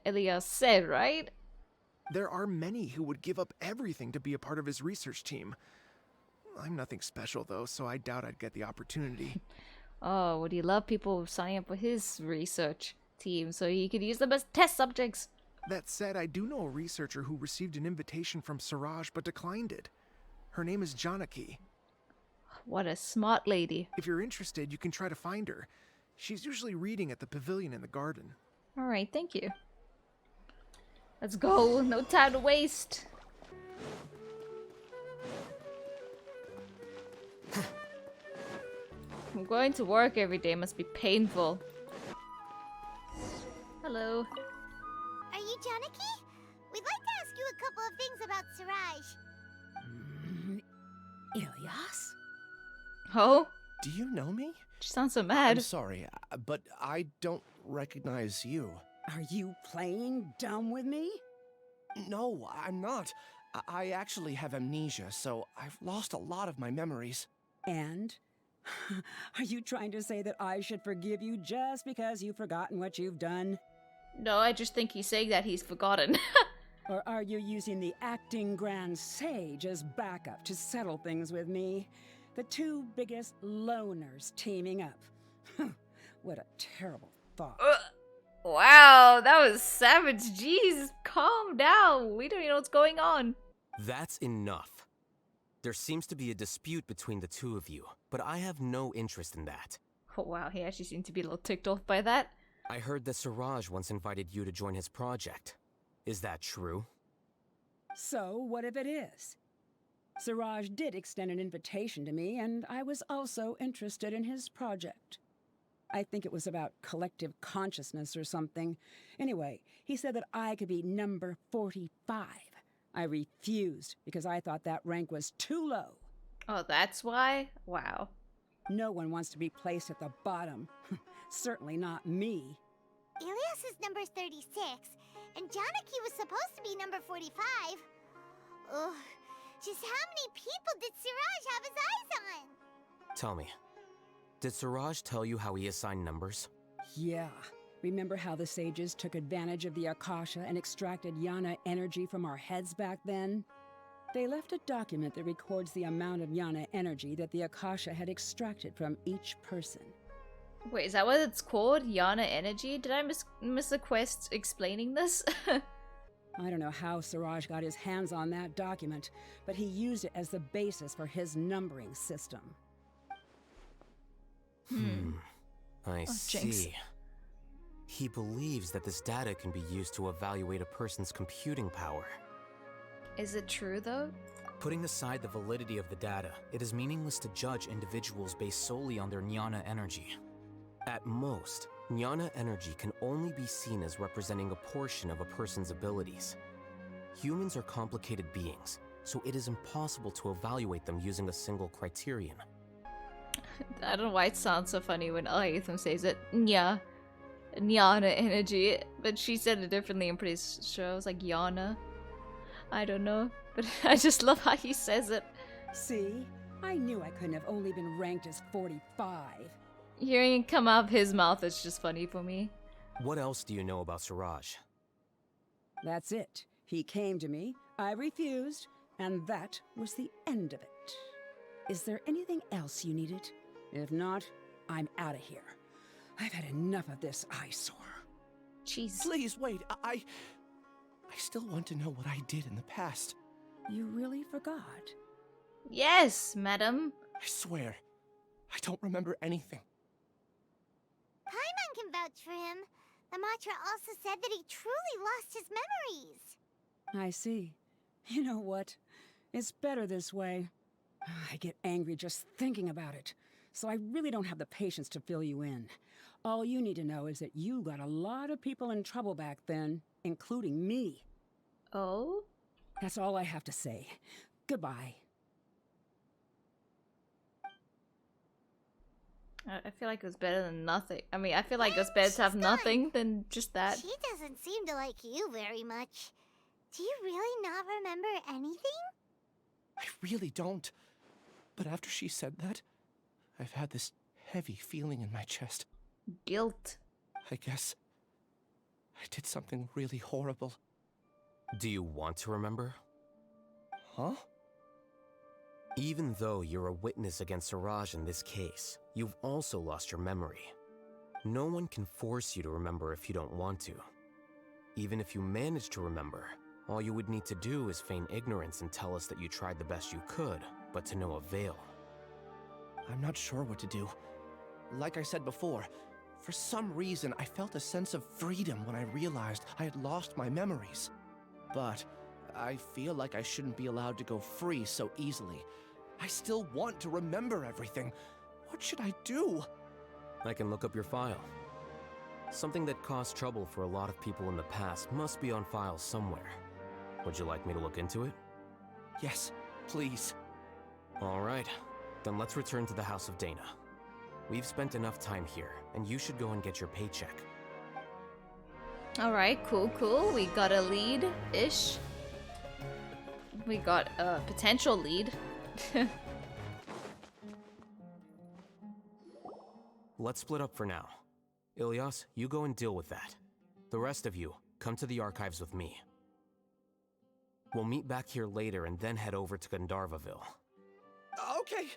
Speaker 2: Elias said, right?
Speaker 14: There are many who would give up everything to be a part of his research team. I'm nothing special, though, so I doubt I'd get the opportunity.
Speaker 2: Oh, would he love people signing up for his research team so he could use them as test subjects?
Speaker 14: That said, I do know a researcher who received an invitation from Siraj but declined it. Her name is Janaki.
Speaker 2: What a smart lady.
Speaker 14: If you're interested, you can try to find her. She's usually reading at the pavilion in the garden.
Speaker 2: Alright, thank you. Let's go. No time to waste. I'm going to work every day. Must be painful. Hello.
Speaker 1: Are you Janaki? We'd like to ask you a couple of things about Siraj.
Speaker 16: Ilias?
Speaker 2: Oh?
Speaker 10: Do you know me?
Speaker 2: She sounds so mad.
Speaker 10: I'm sorry, but I don't recognize you.
Speaker 16: Are you playing dumb with me?
Speaker 10: No, I'm not. I actually have amnesia, so I've lost a lot of my memories.
Speaker 16: And? Are you trying to say that I should forgive you just because you've forgotten what you've done?
Speaker 2: No, I just think he's saying that he's forgotten.
Speaker 16: Or are you using the acting Grand Sage as backup to settle things with me? The two biggest loners teaming up. What a terrible thought.
Speaker 2: Wow, that was savage. Jeez, calm down. We don't even know what's going on.
Speaker 12: That's enough. There seems to be a dispute between the two of you, but I have no interest in that.
Speaker 2: Oh wow, he actually seemed to be a little ticked off by that.
Speaker 12: I heard that Siraj once invited you to join his project. Is that true?
Speaker 16: So, what if it is? Siraj did extend an invitation to me, and I was also interested in his project. I think it was about collective consciousness or something. Anyway, he said that I could be number 45. I refused because I thought that rank was too low.
Speaker 2: Oh, that's why? Wow.
Speaker 16: No one wants to be placed at the bottom. Certainly not me.
Speaker 1: Ilias is number 36, and Janaki was supposed to be number 45. Ugh, just how many people did Siraj have his eyes on?
Speaker 12: Tell me, did Siraj tell you how he assigned numbers?
Speaker 16: Yeah. Remember how the sages took advantage of the Akasha and extracted Yana energy from our heads back then? They left a document that records the amount of Yana energy that the Akasha had extracted from each person.
Speaker 2: Wait, is that what it's called? Yana energy? Did I miss the quest explaining this?
Speaker 16: I don't know how Siraj got his hands on that document, but he used it as the basis for his numbering system.
Speaker 12: I see.
Speaker 2: Jinx.
Speaker 12: He believes that this data can be used to evaluate a person's computing power.
Speaker 2: Is it true, though?
Speaker 15: Putting aside the validity of the data, it is meaningless to judge individuals based solely on their Jnana energy.
Speaker 12: At most, Jnana energy can only be seen as representing a portion of a person's abilities. Humans are complicated beings, so it is impossible to evaluate them using a single criterion.
Speaker 2: I don't know why it sounds so funny when Alhaitham says it. Jnana energy. But she said it differently, I'm pretty sure. It was like Yana. I don't know. But I just love how he says it.
Speaker 16: See? I knew I couldn't have only been ranked as 45.
Speaker 2: Hearing it come out of his mouth is just funny for me.
Speaker 12: What else do you know about Siraj?
Speaker 16: That's it. He came to me, I refused, and that was the end of it. Is there anything else you needed? If not, I'm out of here. I've had enough of this eyesore.
Speaker 2: Jeez.
Speaker 10: Please wait. I still want to know what I did in the past.
Speaker 16: You really forgot?
Speaker 2: Yes, madam.
Speaker 10: I swear, I don't remember anything.
Speaker 1: Paimon can vouch for him. The mantra also said that he truly lost his memories.
Speaker 16: I see. You know what? It's better this way. I get angry just thinking about it, so I really don't have the patience to fill you in. All you need to know is that you got a lot of people in trouble back then, including me.
Speaker 2: Oh?
Speaker 16: That's all I have to say. Goodbye.
Speaker 2: I feel like it was better than nothing. I mean, I feel like it's better to have nothing than just that.
Speaker 1: She doesn't seem to like you very much. Do you really not remember anything?
Speaker 10: I really don't. But after she said that, I've had this heavy feeling in my chest.
Speaker 2: Guilt.
Speaker 10: I guess I did something really horrible.
Speaker 12: Do you want to remember?
Speaker 10: Huh?
Speaker 12: Even though you're a witness against Siraj in this case, you've also lost your memory. No one can force you to remember if you don't want to. Even if you manage to remember, all you would need to do is feign ignorance and tell us that you tried the best you could, but to no avail.
Speaker 10: I'm not sure what to do. Like I said before, for some reason I felt a sense of freedom when I realized I had lost my memories. But I feel like I shouldn't be allowed to go free so easily. I still want to remember everything. What should I do?
Speaker 12: I can look up your file. Something that caused trouble for a lot of people in the past must be on file somewhere. Would you like me to look into it?
Speaker 10: Yes, please.
Speaker 12: All right, then let's return to the House of Dana. We've spent enough time here, and you should go and get your paycheck.
Speaker 2: Alright, cool. We got a lead-ish. We got a potential lead.
Speaker 12: Let's split up for now. Ilyas, you go and deal with that. The rest of you, come to the archives with me. We'll meet back here later and then head over to Gandharvaville.
Speaker 10: Okay.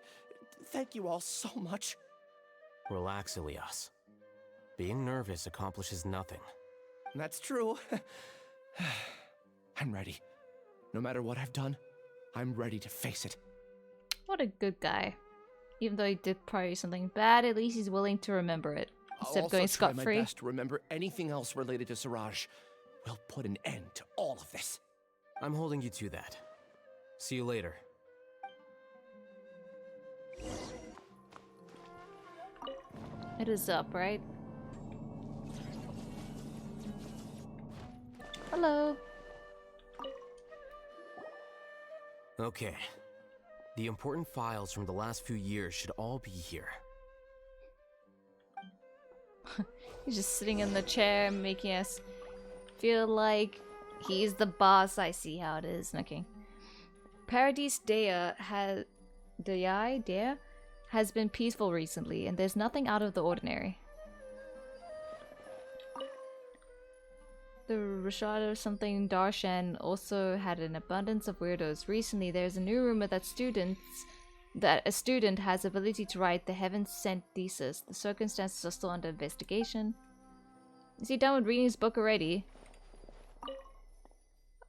Speaker 10: Thank you all so much.
Speaker 12: Relax, Ilyas. Being nervous accomplishes nothing.
Speaker 10: That's true. I'm ready. No matter what I've done, I'm ready to face it.
Speaker 2: What a good guy. Even though he did probably something bad, at least he's willing to remember it. Instead of going scot-free.
Speaker 10: I'll also try my best to remember anything else related to Siraj. We'll put an end to all of this.
Speaker 12: I'm holding you to that. See you later.
Speaker 2: It is up, right? Hello.
Speaker 12: Okay. The important files from the last few years should all be here.
Speaker 2: He's just sitting in the chair, making us feel like he's the boss. I see how it is. Okay. Paradise Dea has been peaceful recently, and there's nothing out of the ordinary. The Rashad or something Darshan also had an abundance of weirdos. Recently, there's a new rumor that a student has ability to write the heaven-sent thesis. The circumstances are still under investigation. Is he done with reading his book already?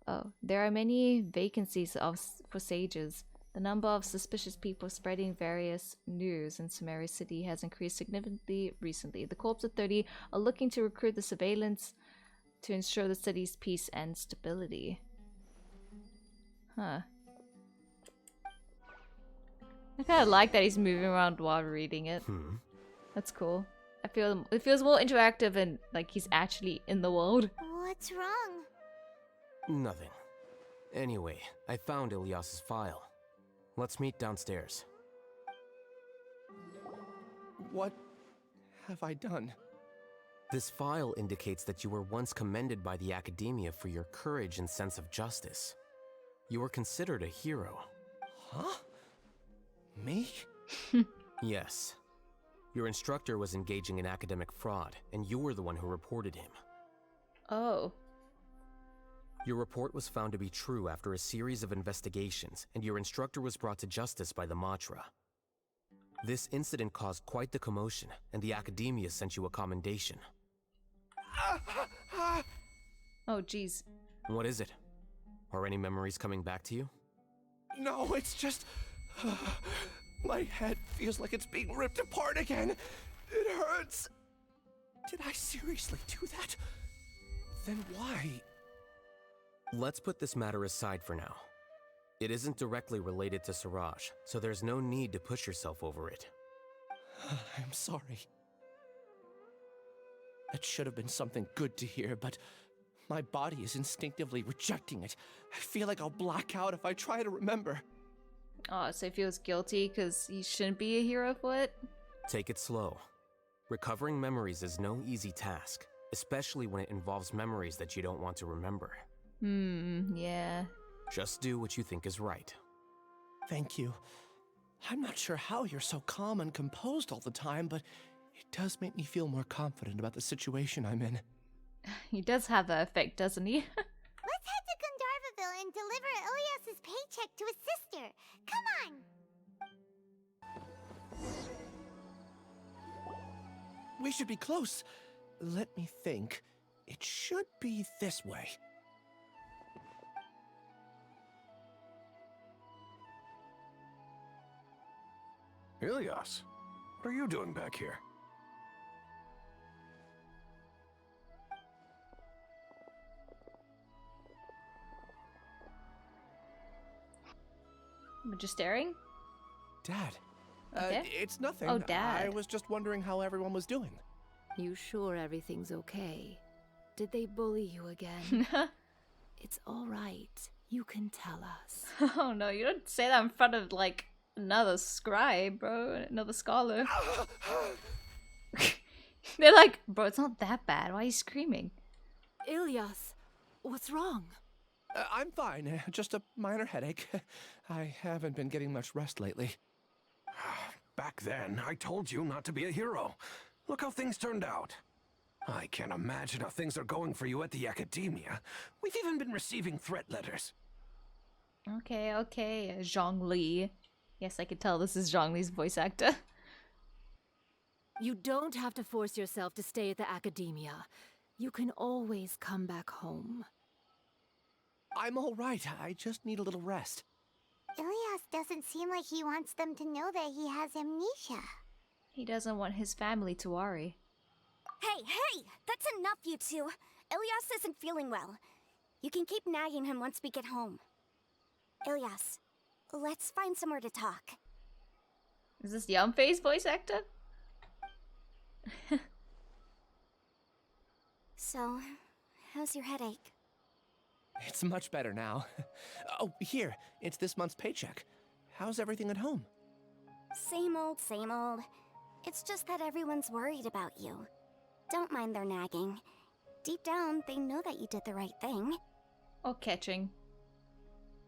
Speaker 2: Oh, there are many vacancies for sages. The number of suspicious people spreading various news in Sumeru City has increased significantly recently. The Corps of 30 are looking to recruit the surveillance to ensure the city's peace and stability. Huh. I kind of like that he's moving around while reading it. That's cool. It feels more interactive and like he's actually in the world.
Speaker 1: What's wrong?
Speaker 12: Nothing. Anyway, I found Ilyas's file. Let's meet downstairs.
Speaker 10: What have I done?
Speaker 12: This file indicates that you were once commended by the Academia for your courage and sense of justice. You were considered a hero.
Speaker 10: Huh? Me?
Speaker 12: Yes. Your instructor was engaging in academic fraud, and you were the one who reported him.
Speaker 2: Oh.
Speaker 12: Your report was found to be true after a series of investigations, and your instructor was brought to justice by the Matra. This incident caused quite the commotion, and the academia sent you a commendation.
Speaker 2: Oh, jeez.
Speaker 12: What is it? Are any memories coming back to you?
Speaker 10: No, it's just... my head feels like it's being ripped apart again. It hurts. Did I seriously do that? Then why?
Speaker 12: Let's put this matter aside for now. It isn't directly related to Siraj, so there's no need to push yourself over it.
Speaker 10: I'm sorry. That should have been something good to hear, but my body is instinctively rejecting it. I feel like I'll black out if I try to remember.
Speaker 2: Oh, so he feels guilty because he shouldn't be a hero for it?
Speaker 12: Take it slow. Recovering memories is no easy task, especially when it involves memories that you don't want to remember.
Speaker 2: Yeah.
Speaker 12: Just do what you think is right.
Speaker 10: Thank you. I'm not sure how you're so calm and composed all the time, but it does make me feel more confident about the situation I'm in.
Speaker 2: He does have that effect, doesn't he?
Speaker 1: Let's head to Gandharvaville and deliver Ilias's paycheck to his sister. Come on!
Speaker 10: We should be close. Let me think. It should be this way.
Speaker 13: Ilias, what are you doing back here?
Speaker 2: I'm just staring?
Speaker 10: Dad.
Speaker 2: Okay.
Speaker 10: It's nothing.
Speaker 2: Oh, Dad.
Speaker 10: I was just wondering how everyone was doing.
Speaker 17: You sure everything's okay? Did they bully you again? It's all right. You can tell us.
Speaker 2: Oh no, you don't say that in front of, like, another scribe, bro. Another scholar. They're like, bro, it's not that bad. Why are you screaming?
Speaker 17: Ilias, what's wrong?
Speaker 10: I'm fine. Just a minor headache. I haven't been getting much rest lately.
Speaker 13: Back then, I told you not to be a hero. Look how things turned out. I can't imagine how things are going for you at the academia. We've even been receiving threat letters.
Speaker 2: Okay, Zhongli. Yes, I could tell this is Zhongli's voice actor.
Speaker 17: You don't have to force yourself to stay at the academia. You can always come back home.
Speaker 10: I'm all right. I just need a little rest.
Speaker 1: Ilias doesn't seem like he wants them to know that he has amnesia.
Speaker 2: He doesn't want his family to worry.
Speaker 18: Hey! That's enough, you two! Ilias isn't feeling well. You can keep nagging him once we get home. Ilias, let's find somewhere to talk.
Speaker 2: Is this Yumface voice actor?
Speaker 18: So, how's your headache?
Speaker 10: It's much better now. Oh, here. It's this month's paycheck. How's everything at home?
Speaker 18: Same old, same old. It's just that everyone's worried about you. Don't mind their nagging. Deep down, they know that you did the right thing.
Speaker 2: Or catching.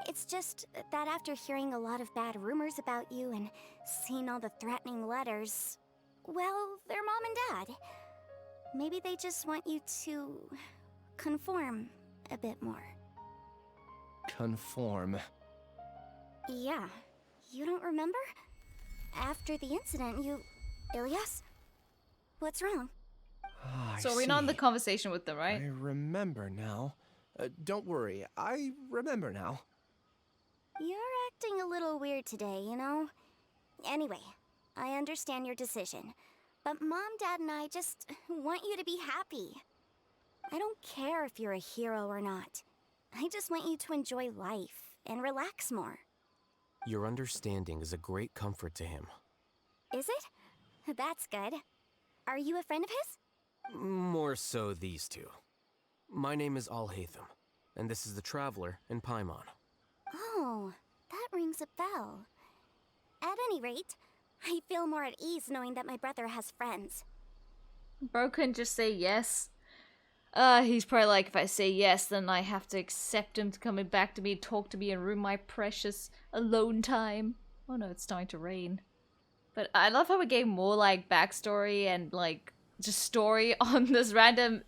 Speaker 18: It's just that after hearing a lot of bad rumors about you and seeing all the threatening letters, well, they're mom and dad. Maybe they just want you to conform a bit more.
Speaker 10: Conform.
Speaker 18: Yeah. You don't remember? After the incident, you... Ilias? What's wrong?
Speaker 2: So we're not in the conversation with them, right?
Speaker 10: I remember now. Don't worry, I remember now.
Speaker 18: You're acting a little weird today, you know? Anyway, I understand your decision. But Mom, Dad, and I just want you to be happy. I don't care if you're a hero or not. I just want you to enjoy life and relax more.
Speaker 12: Your understanding is a great comfort to him.
Speaker 18: Is it? That's good. Are you a friend of his?
Speaker 12: More so these two. My name is Alhaitham, and this is the Traveler in Paimon.
Speaker 18: Oh, that rings a bell. At any rate, I feel more at ease knowing that my brother has friends.
Speaker 2: Bro couldn't just say yes. He's probably like, if I say yes, then I have to accept him to coming back to me, talk to me, and ruin my precious alone time. Oh no, it's starting to rain. But I love how we gave more, like, backstory and, like, just story on this random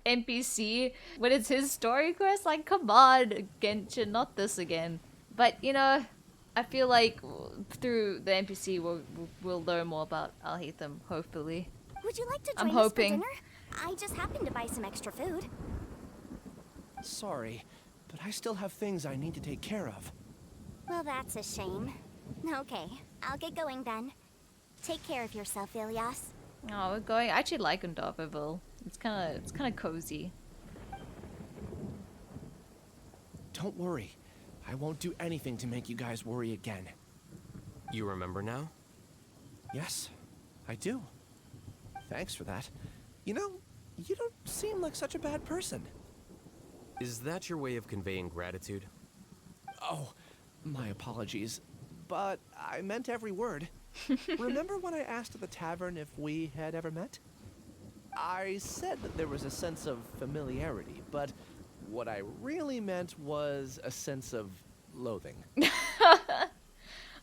Speaker 2: NPC when it's his story quest. Like, come on, Genshin, not this again. But, you know, I feel like through the NPC we'll learn more about Alhaitham, hopefully.
Speaker 18: Would you like to
Speaker 2: I'm
Speaker 18: join us for
Speaker 2: hoping.
Speaker 18: dinner? I just happened to buy some extra food.
Speaker 10: Sorry, but I still have things I need to take care of.
Speaker 18: Well, that's a shame. Okay, I'll get going then. Take care of yourself, Ilias.
Speaker 2: Oh, we're going. I actually like Undarville. It's kind of cozy.
Speaker 10: Don't worry. I won't do anything to make you guys worry again.
Speaker 12: You remember now?
Speaker 10: Yes, I do. Thanks for that. You know, you don't seem like such a bad person.
Speaker 12: Is that your way of conveying gratitude?
Speaker 10: Oh, my apologies. But I meant every word. Remember when I asked at the tavern if we had ever met? I said that there was a sense of familiarity, but what I really meant was a sense of loathing.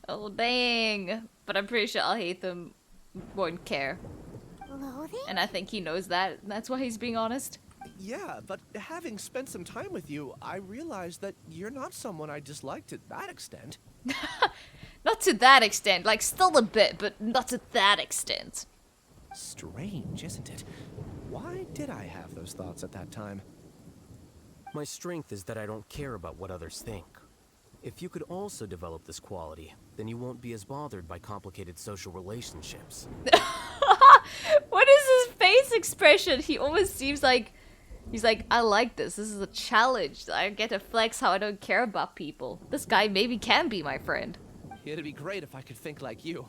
Speaker 2: Oh, dang. But I'm pretty sure Alhaitham won't care.
Speaker 1: Loathing?
Speaker 2: And I think he knows that. That's why he's being honest.
Speaker 10: Yeah, but having spent some time with you, I realized that you're not someone I dislike to that extent.
Speaker 2: Not to that extent. Like, still a bit, but not to that extent.
Speaker 10: Strange, isn't it? Why did I have those thoughts at that time?
Speaker 12: My strength is that I don't care about what others think. If you could also develop this quality, then you won't be as bothered by complicated social relationships.
Speaker 2: What is his face expression? He almost seems like he's like, I like this. This is a challenge. I get to flex how I don't care about people. This guy maybe can be my friend.
Speaker 10: It'd be great if I could think like you.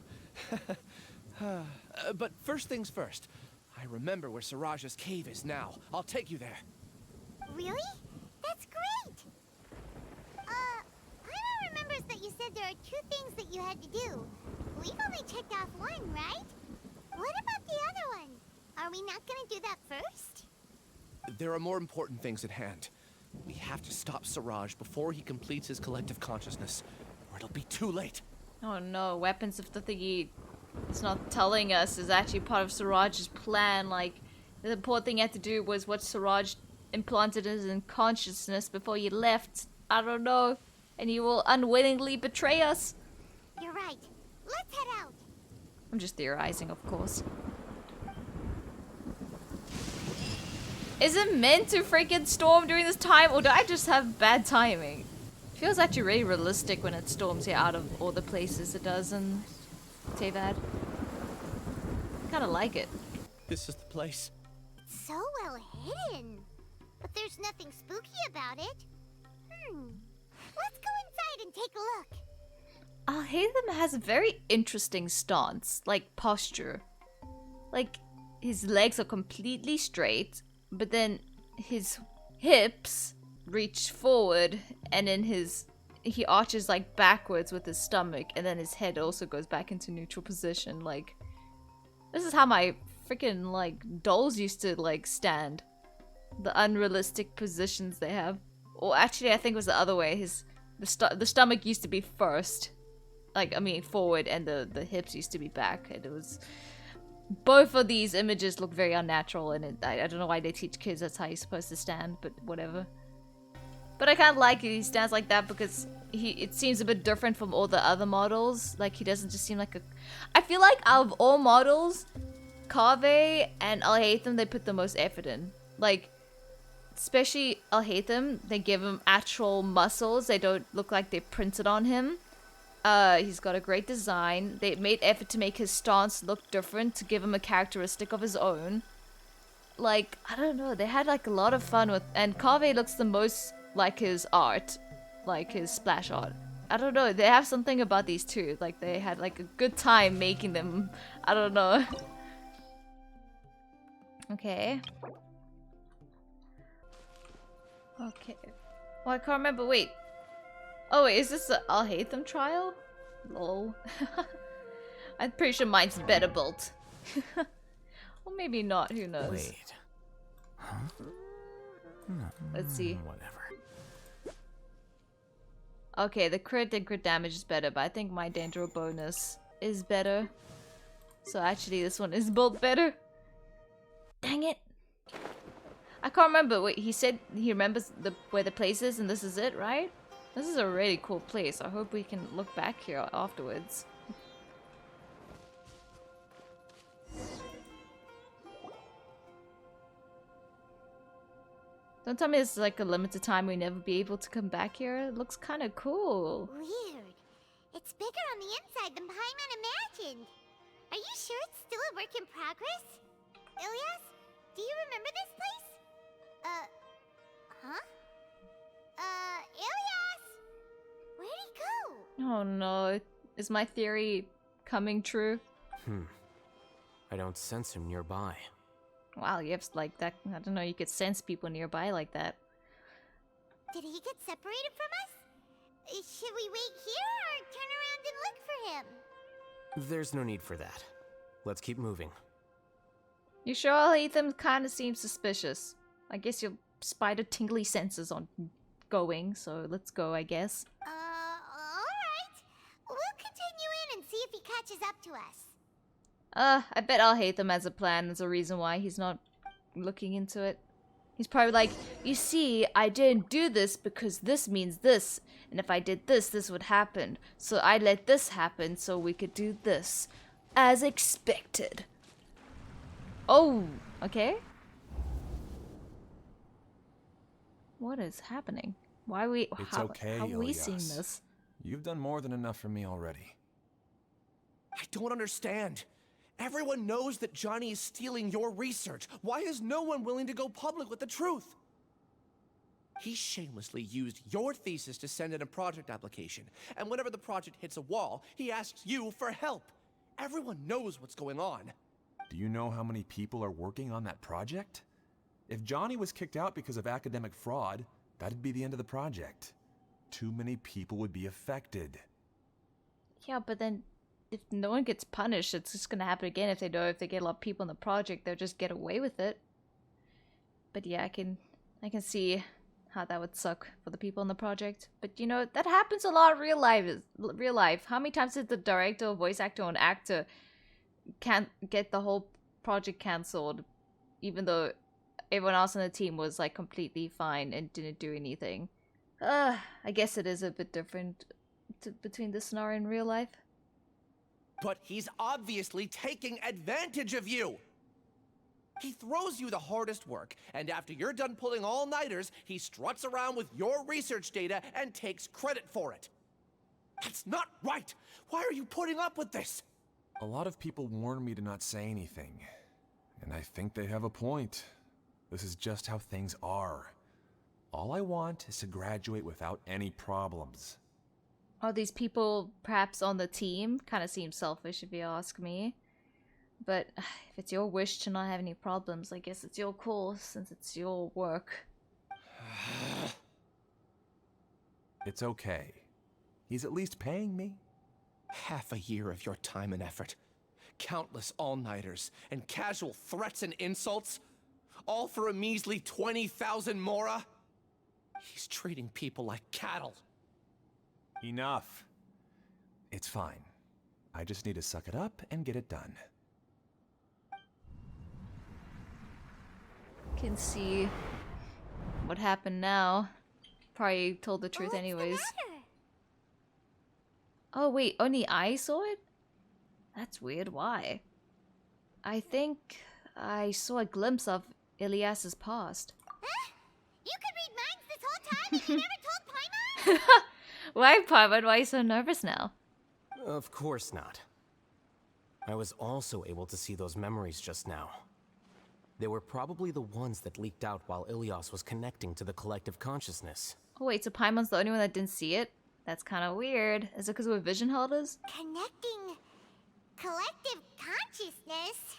Speaker 10: But first things first. I remember where Siraj's cave is now. I'll take you there.
Speaker 1: Really? That's great! Paimon remembers that you said there are 2 things that you had to do. We've only checked off 1, right? What about the other one? Are we not gonna do that first?
Speaker 10: There are more important things at hand. We have to stop Siraj before he completes his collective consciousness, or it'll be too late.
Speaker 2: Oh no, weapons of the thingy it's not telling us is actually part of Siraj's plan. Like, the important thing he had to do was what Siraj implanted in consciousness before he left. I don't know. And he will unwittingly betray us.
Speaker 1: You're right. Let's head out.
Speaker 2: I'm just theorizing, of course. Is it meant to freaking storm during this time, or do I just have bad timing? It feels actually really realistic when it storms here out of all the places it does in Teyvat. Kinda like it.
Speaker 10: This is the place.
Speaker 1: It's so well hidden. But there's nothing spooky about it. Let's go inside and take a look.
Speaker 2: Alhaitham has a very interesting stance, like posture. Like, his legs are completely straight, but then his hips reach forward, and then he arches like backwards with his stomach, and then his head also goes back into neutral position. Like, this is how my freaking like dolls used to like stand. The unrealistic positions they have. Or actually, I think it was the other way. The stomach used to be first, like, I mean forward, and the hips used to be back, and it was. Both of these images look very unnatural, and I don't know why they teach kids that's how you're supposed to stand, but whatever. But I kind of like it. He stands like that because it seems a bit different from all the other models. Like, he doesn't just seem like a... I feel like out of all models, Kaveh and Alhaitham, they put the most effort in. Like, especially Alhaitham, they give him actual muscles. They don't look like they printed on him. He's got a great design. They made effort to make his stance look different, to give him a characteristic of his own. Like, I don't know, they had like a lot of fun with, and Kaveh looks the most like his art, like his splash art. I don't know, they have something about these two, like they had like a good time making them. I don't know. Okay. Okay. Well, I can't remember, wait. Oh wait, is this the Alhaitham trial? Lol. I'm pretty sure mine's better built. Or maybe not, who knows.
Speaker 15: Wait. Huh?
Speaker 2: Let's see.
Speaker 15: Whatever.
Speaker 2: Okay, the crit and crit damage is better, but I think my danger bonus is better. So actually this one is built better. Dang it. I can't remember. Wait, he said he remembers where the place is and this is it, right? This is a really cool place. I hope we can look back here afterwards. Don't tell me it's like a limited time we never be able to come back here. It looks kind of cool.
Speaker 1: Weird. It's bigger on the inside than Paimon imagined. Are you sure it's still a work in progress? Ilias, do you remember this place? Huh? Ilias! Where'd he go?
Speaker 2: Oh no. Is my theory coming true?
Speaker 12: I don't sense him nearby.
Speaker 2: Wow, you have like that. I don't know, you could sense people nearby like that.
Speaker 1: Did he get separated from us? Should we wait here or turn around and look for him?
Speaker 12: There's no need for that. Let's keep moving.
Speaker 2: You sure Alhaitham kind of seems suspicious? I guess your spider tingly senses on going, so let's go, I guess.
Speaker 1: Alright. We'll continue in and see if he catches up to us.
Speaker 2: I bet Alhaitham has a plan. There's a reason why he's not looking into it. He's probably like, you see, I didn't do this because this means this. And if I did this, this would happen. So I let this happen so we could do this. As expected. Oh, okay. What is happening? Why are we...
Speaker 6: It's
Speaker 2: how
Speaker 6: okay,
Speaker 2: are we
Speaker 6: Ilias.
Speaker 2: seeing this?
Speaker 6: You've done more than enough for me already.
Speaker 10: I don't understand. Everyone knows that Johnny is stealing your research. Why is no one willing to go public with the truth? He shamelessly used your thesis to send in a project application, and whenever the project hits a wall, he asks you for help. Everyone knows what's going on.
Speaker 6: Do you know how many people are working on that project? If Johnny was kicked out because of academic fraud, that'd be the end of the project. Too many people would be affected.
Speaker 2: Yeah, but then if no one gets punished, it's just gonna happen again. If they get a lot of people in the project, they'll just get away with it. But yeah, I can see how that would suck for the people in the project. But you know, that happens a lot in real life. How many times did the director, voice actor, and actor can't get the whole project cancelled, even though everyone else on the team was like completely fine and didn't do anything? I guess it is a bit different between this scenario and real life.
Speaker 10: But he's obviously taking advantage of you. He throws you the hardest work, and after you're done pulling all-nighters, he struts around with your research data and takes credit for it. That's not right! Why are you putting up with this?
Speaker 6: A lot of people warn me to not say anything, and I think they have a point. This is just how things are. All I want is to graduate without any problems.
Speaker 2: Are these people perhaps on the team? Kind of seems selfish if you ask me. But if it's your wish to not have any problems, I guess it's your call since it's your work.
Speaker 6: It's okay. He's at least paying me.
Speaker 10: Half a year of your time and effort. Countless all-nighters and casual threats and insults. All for a measly 20,000 mora? He's treating people like cattle.
Speaker 6: Enough. It's fine. I just need to suck it up and get it done.
Speaker 2: Can see what happened now. Probably told the truth anyways. Oh wait, only I saw it? That's weird, why? I think I saw a glimpse of Ilias's past.
Speaker 1: Huh? You could read minds this whole time and you never told Paimon?
Speaker 2: Why, Paimon? Why are you so nervous now?
Speaker 12: Of course not. I was also able to see those memories just now. They were probably the ones that leaked out while Ilias was connecting to the collective consciousness.
Speaker 2: Oh wait, so Paimon's the only one that didn't see it? That's kind of weird. Is it because we're vision holders?
Speaker 1: Connecting collective consciousness?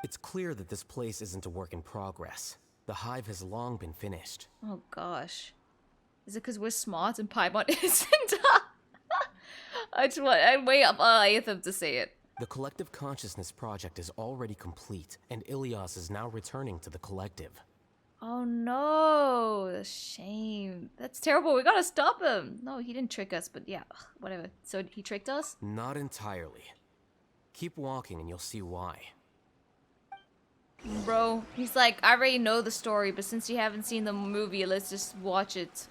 Speaker 12: It's clear that this place isn't a work in progress. The hive has long been finished.
Speaker 2: Oh gosh. Is it because we're smart and Paimon isn't? I'm way up Alhaitham to say it.
Speaker 12: The collective consciousness project is already complete, and Ilias is now returning to the collective.
Speaker 2: Oh no, shame. That's terrible. We gotta stop him. No, he didn't trick us, but yeah, whatever. So he tricked us?
Speaker 12: Not entirely. Keep walking and you'll see why.
Speaker 2: Bro, he's like, I already know the story, but since you haven't seen the movie, let's just watch it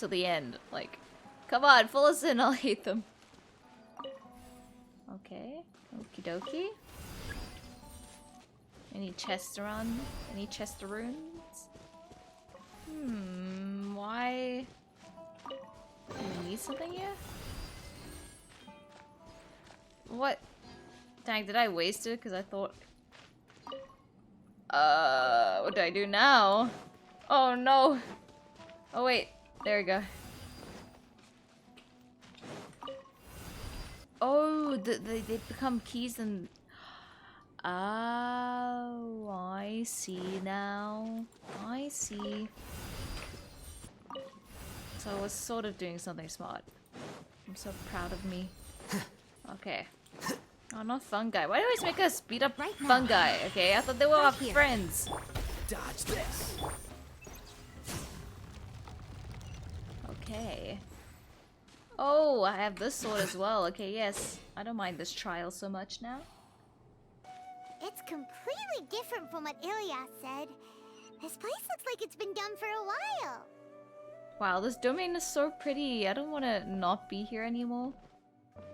Speaker 2: to the end. Like, come on, fill us in, Alhaitham. Okay, okie dokie. Any chests around? Any chest runes? Why? Do we need something here? What? Dang, did I waste it? Because I thought... what do I do now? Oh no! Oh wait, there we go. Oh, they become keys and... Oh, I see now. I see. So I was sort of doing something smart. I'm so proud of me. Okay. Oh, not fungi. Why do I always make us beat up fungi? Okay, I thought they were our friends.
Speaker 8: Dodge this.
Speaker 2: Okay. Oh, I have this sword as well. Okay, yes. I don't mind this trial so much now.
Speaker 1: It's completely different from what Ilias said. This place looks like it's been done for a while.
Speaker 2: Wow, this domain is so pretty. I don't want to not be here anymore.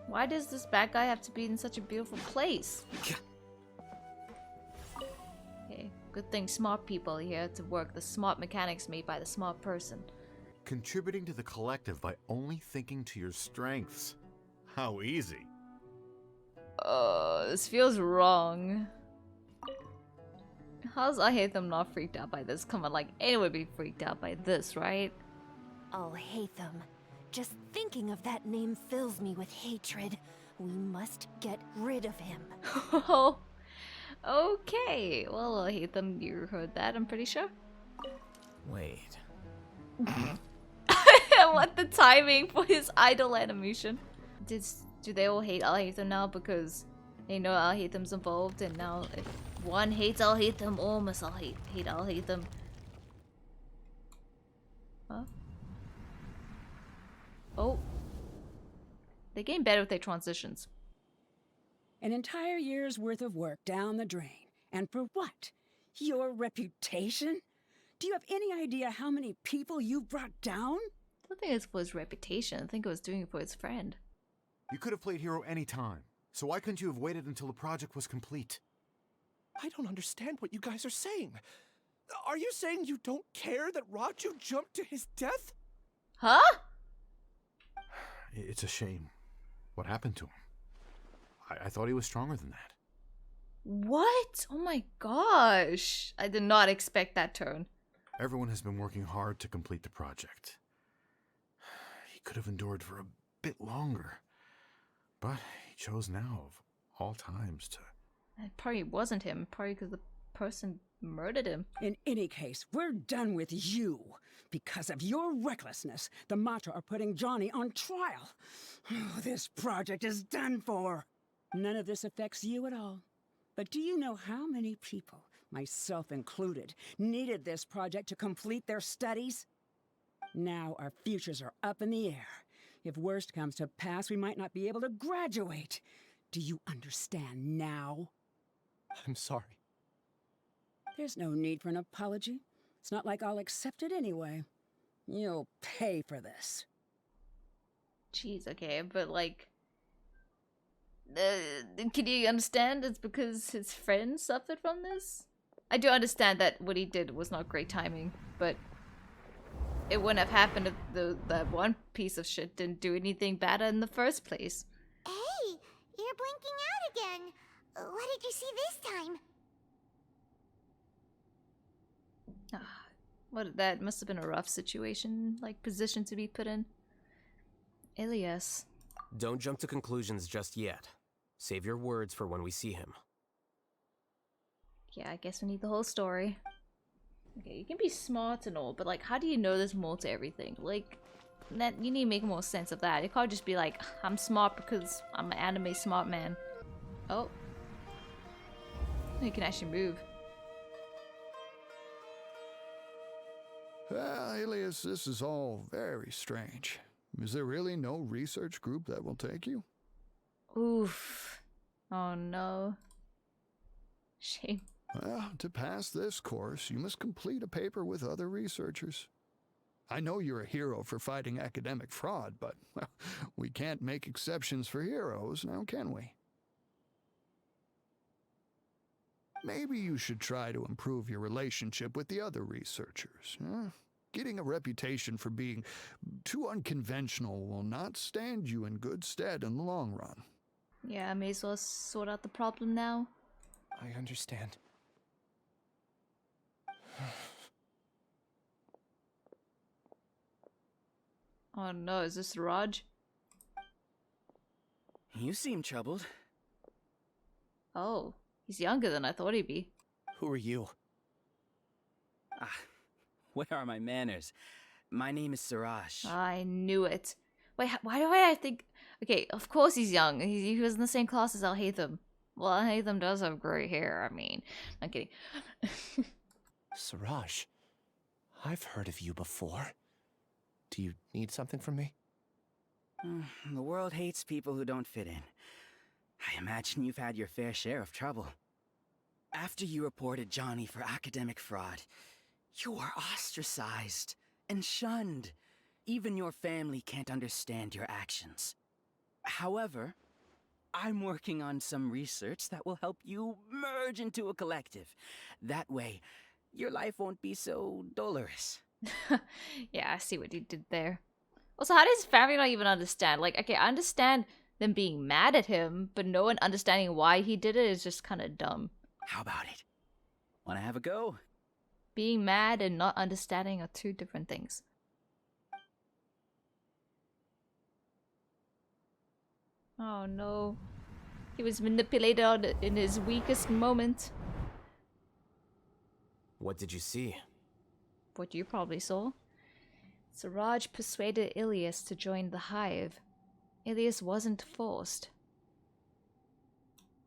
Speaker 2: Why does this bad guy have to be in such a beautiful place? Okay, good thing smart people are here to work the smart mechanics made by the smart person.
Speaker 19: Contributing to the collective by only thinking to your strengths. How easy.
Speaker 2: This feels wrong. How's Alhaitham not freaked out by this? Come on, like, anyone would be freaked out by this, right?
Speaker 17: Alhaitham. Just thinking of that name fills me with hatred. We must get rid of him.
Speaker 2: Okay. Well, Alhaitham, you heard that, I'm pretty sure.
Speaker 15: Wait.
Speaker 2: What the timing for his idle animation? Do they all hate Alhaitham now because they know Alhaitham's involved, and now if one hates Alhaitham, all must all hate Alhaitham? Huh? Oh. They're getting better with their transitions.
Speaker 16: An entire year's worth of work down the drain. And for what? Your reputation? Do you have any idea how many people you brought down?
Speaker 2: I don't think it's for his reputation. I think it was doing it for his friend.
Speaker 19: You could have played hero any time, so why couldn't you have waited until the project was complete?
Speaker 10: I don't understand what you guys are saying. Are you saying you don't care that Raju jumped to his death?
Speaker 2: Huh?
Speaker 19: It's a shame. What happened to him? I thought he was stronger than that.
Speaker 2: What? Oh my gosh. I did not expect that turn.
Speaker 19: Everyone has been working hard to complete the project. He could have endured for a bit longer. But he chose now, of all times, to...
Speaker 2: It probably wasn't him. Probably because the person murdered him.
Speaker 16: In any case, we're done with you. Because of your recklessness, the Matra are putting Johnny on trial. This project is done for. None of this affects you at all. But do you know how many people, myself included, needed this project to complete their studies? Now our futures are up in the air. If worst comes to pass, we might not be able to graduate. Do you understand now?
Speaker 10: I'm sorry.
Speaker 16: There's no need for an apology. It's not like I'll accept it anyway. You'll pay for this.
Speaker 2: Jeez, okay, but like... can you understand it's because his friend suffered from this? I do understand that what he did was not great timing, but... it wouldn't have happened if that one piece of shit didn't do anything bad in the first place.
Speaker 1: Hey, you're blinking out again. What did you see this time?
Speaker 2: That must have been a rough situation, like, position to be put in. Ilias.
Speaker 12: Don't jump to conclusions just yet. Save your words for when we see him.
Speaker 2: Yeah, I guess we need the whole story. Okay, you can be smart and all, but like, how do you know there's more to everything? Like, that you need to make more sense of that. You can't just be like, I'm smart because I'm an anime smart man. Oh. You can actually move.
Speaker 20: Ilias, this is all very strange. Is there really no research group that will take you?
Speaker 2: Oof. Oh no. Shame.
Speaker 20: Well, to pass this course, you must complete a paper with other researchers. I know you're a hero for fighting academic fraud, but well, we can't make exceptions for heroes, now can we? Maybe you should try to improve your relationship with the other researchers. Huh? Getting a reputation for being too unconventional will not stand you in good stead in the long run.
Speaker 2: Yeah, I may as well sort out the problem now.
Speaker 10: I understand.
Speaker 2: Oh no, is this Raj?
Speaker 21: You seem troubled.
Speaker 2: Oh, he's younger than I thought he'd be.
Speaker 10: Who are you?
Speaker 21: Ah, where are my manners? My name is Suraj.
Speaker 2: I knew it. Wait, why do I think... Okay, of course he's young. He was in the same class as Alhaitham. Well, Alhaitham does have gray hair, I mean. I'm kidding.
Speaker 10: Suraj, I've heard of you before. Do you need something from me?
Speaker 21: The world hates people who don't fit in. I imagine you've had your fair share of trouble. After you reported Johnny for academic fraud, you were ostracized and shunned. Even your family can't understand your actions. However, I'm working on some research that will help you merge into a collective. That way, your life won't be so dolorous.
Speaker 2: Yeah, I see what he did there. Also, how does his family not even understand? Like, okay, I understand them being mad at him, but no one understanding why he did it is just kind of dumb.
Speaker 21: How about it? Wanna have a go?
Speaker 2: Being mad and not understanding are two different things. Oh no. He was manipulated in his weakest moment.
Speaker 12: What did you see?
Speaker 2: What you probably saw. Suraj persuaded Ilias to join the Hive. Ilias wasn't forced.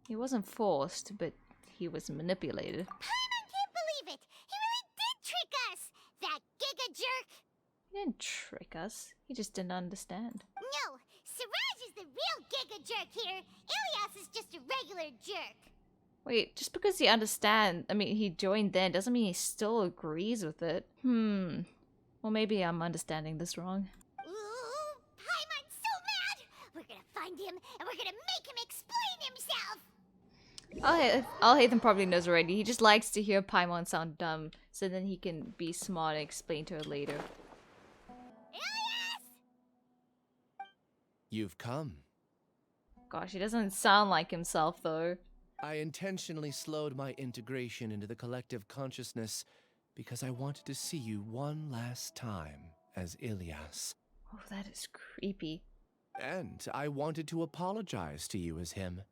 Speaker 2: He wasn't forced, but he was manipulated.
Speaker 1: Paimon can't believe it! He really did trick us! That giga jerk!
Speaker 2: He didn't trick us. He just didn't understand.
Speaker 1: No, Siraj is the real giga jerk here. Ilias is just a regular jerk.
Speaker 2: Wait, just because he he joined then, doesn't mean he still agrees with it. Well, maybe I'm understanding this wrong.
Speaker 1: Ooh, Paimon's so mad! We're gonna find him, and we're gonna make him explain himself!
Speaker 2: Alhaitham probably knows already. He just likes to hear Paimon sound dumb, so then he can be smart and explain to her later.
Speaker 1: Ilias!
Speaker 10: You've come.
Speaker 2: Gosh, he doesn't sound like himself, though.
Speaker 10: I intentionally slowed my integration into the collective consciousness because I wanted to see you one last time as Ilias.
Speaker 2: Oh, that is creepy.
Speaker 10: And I wanted to apologize to you as him.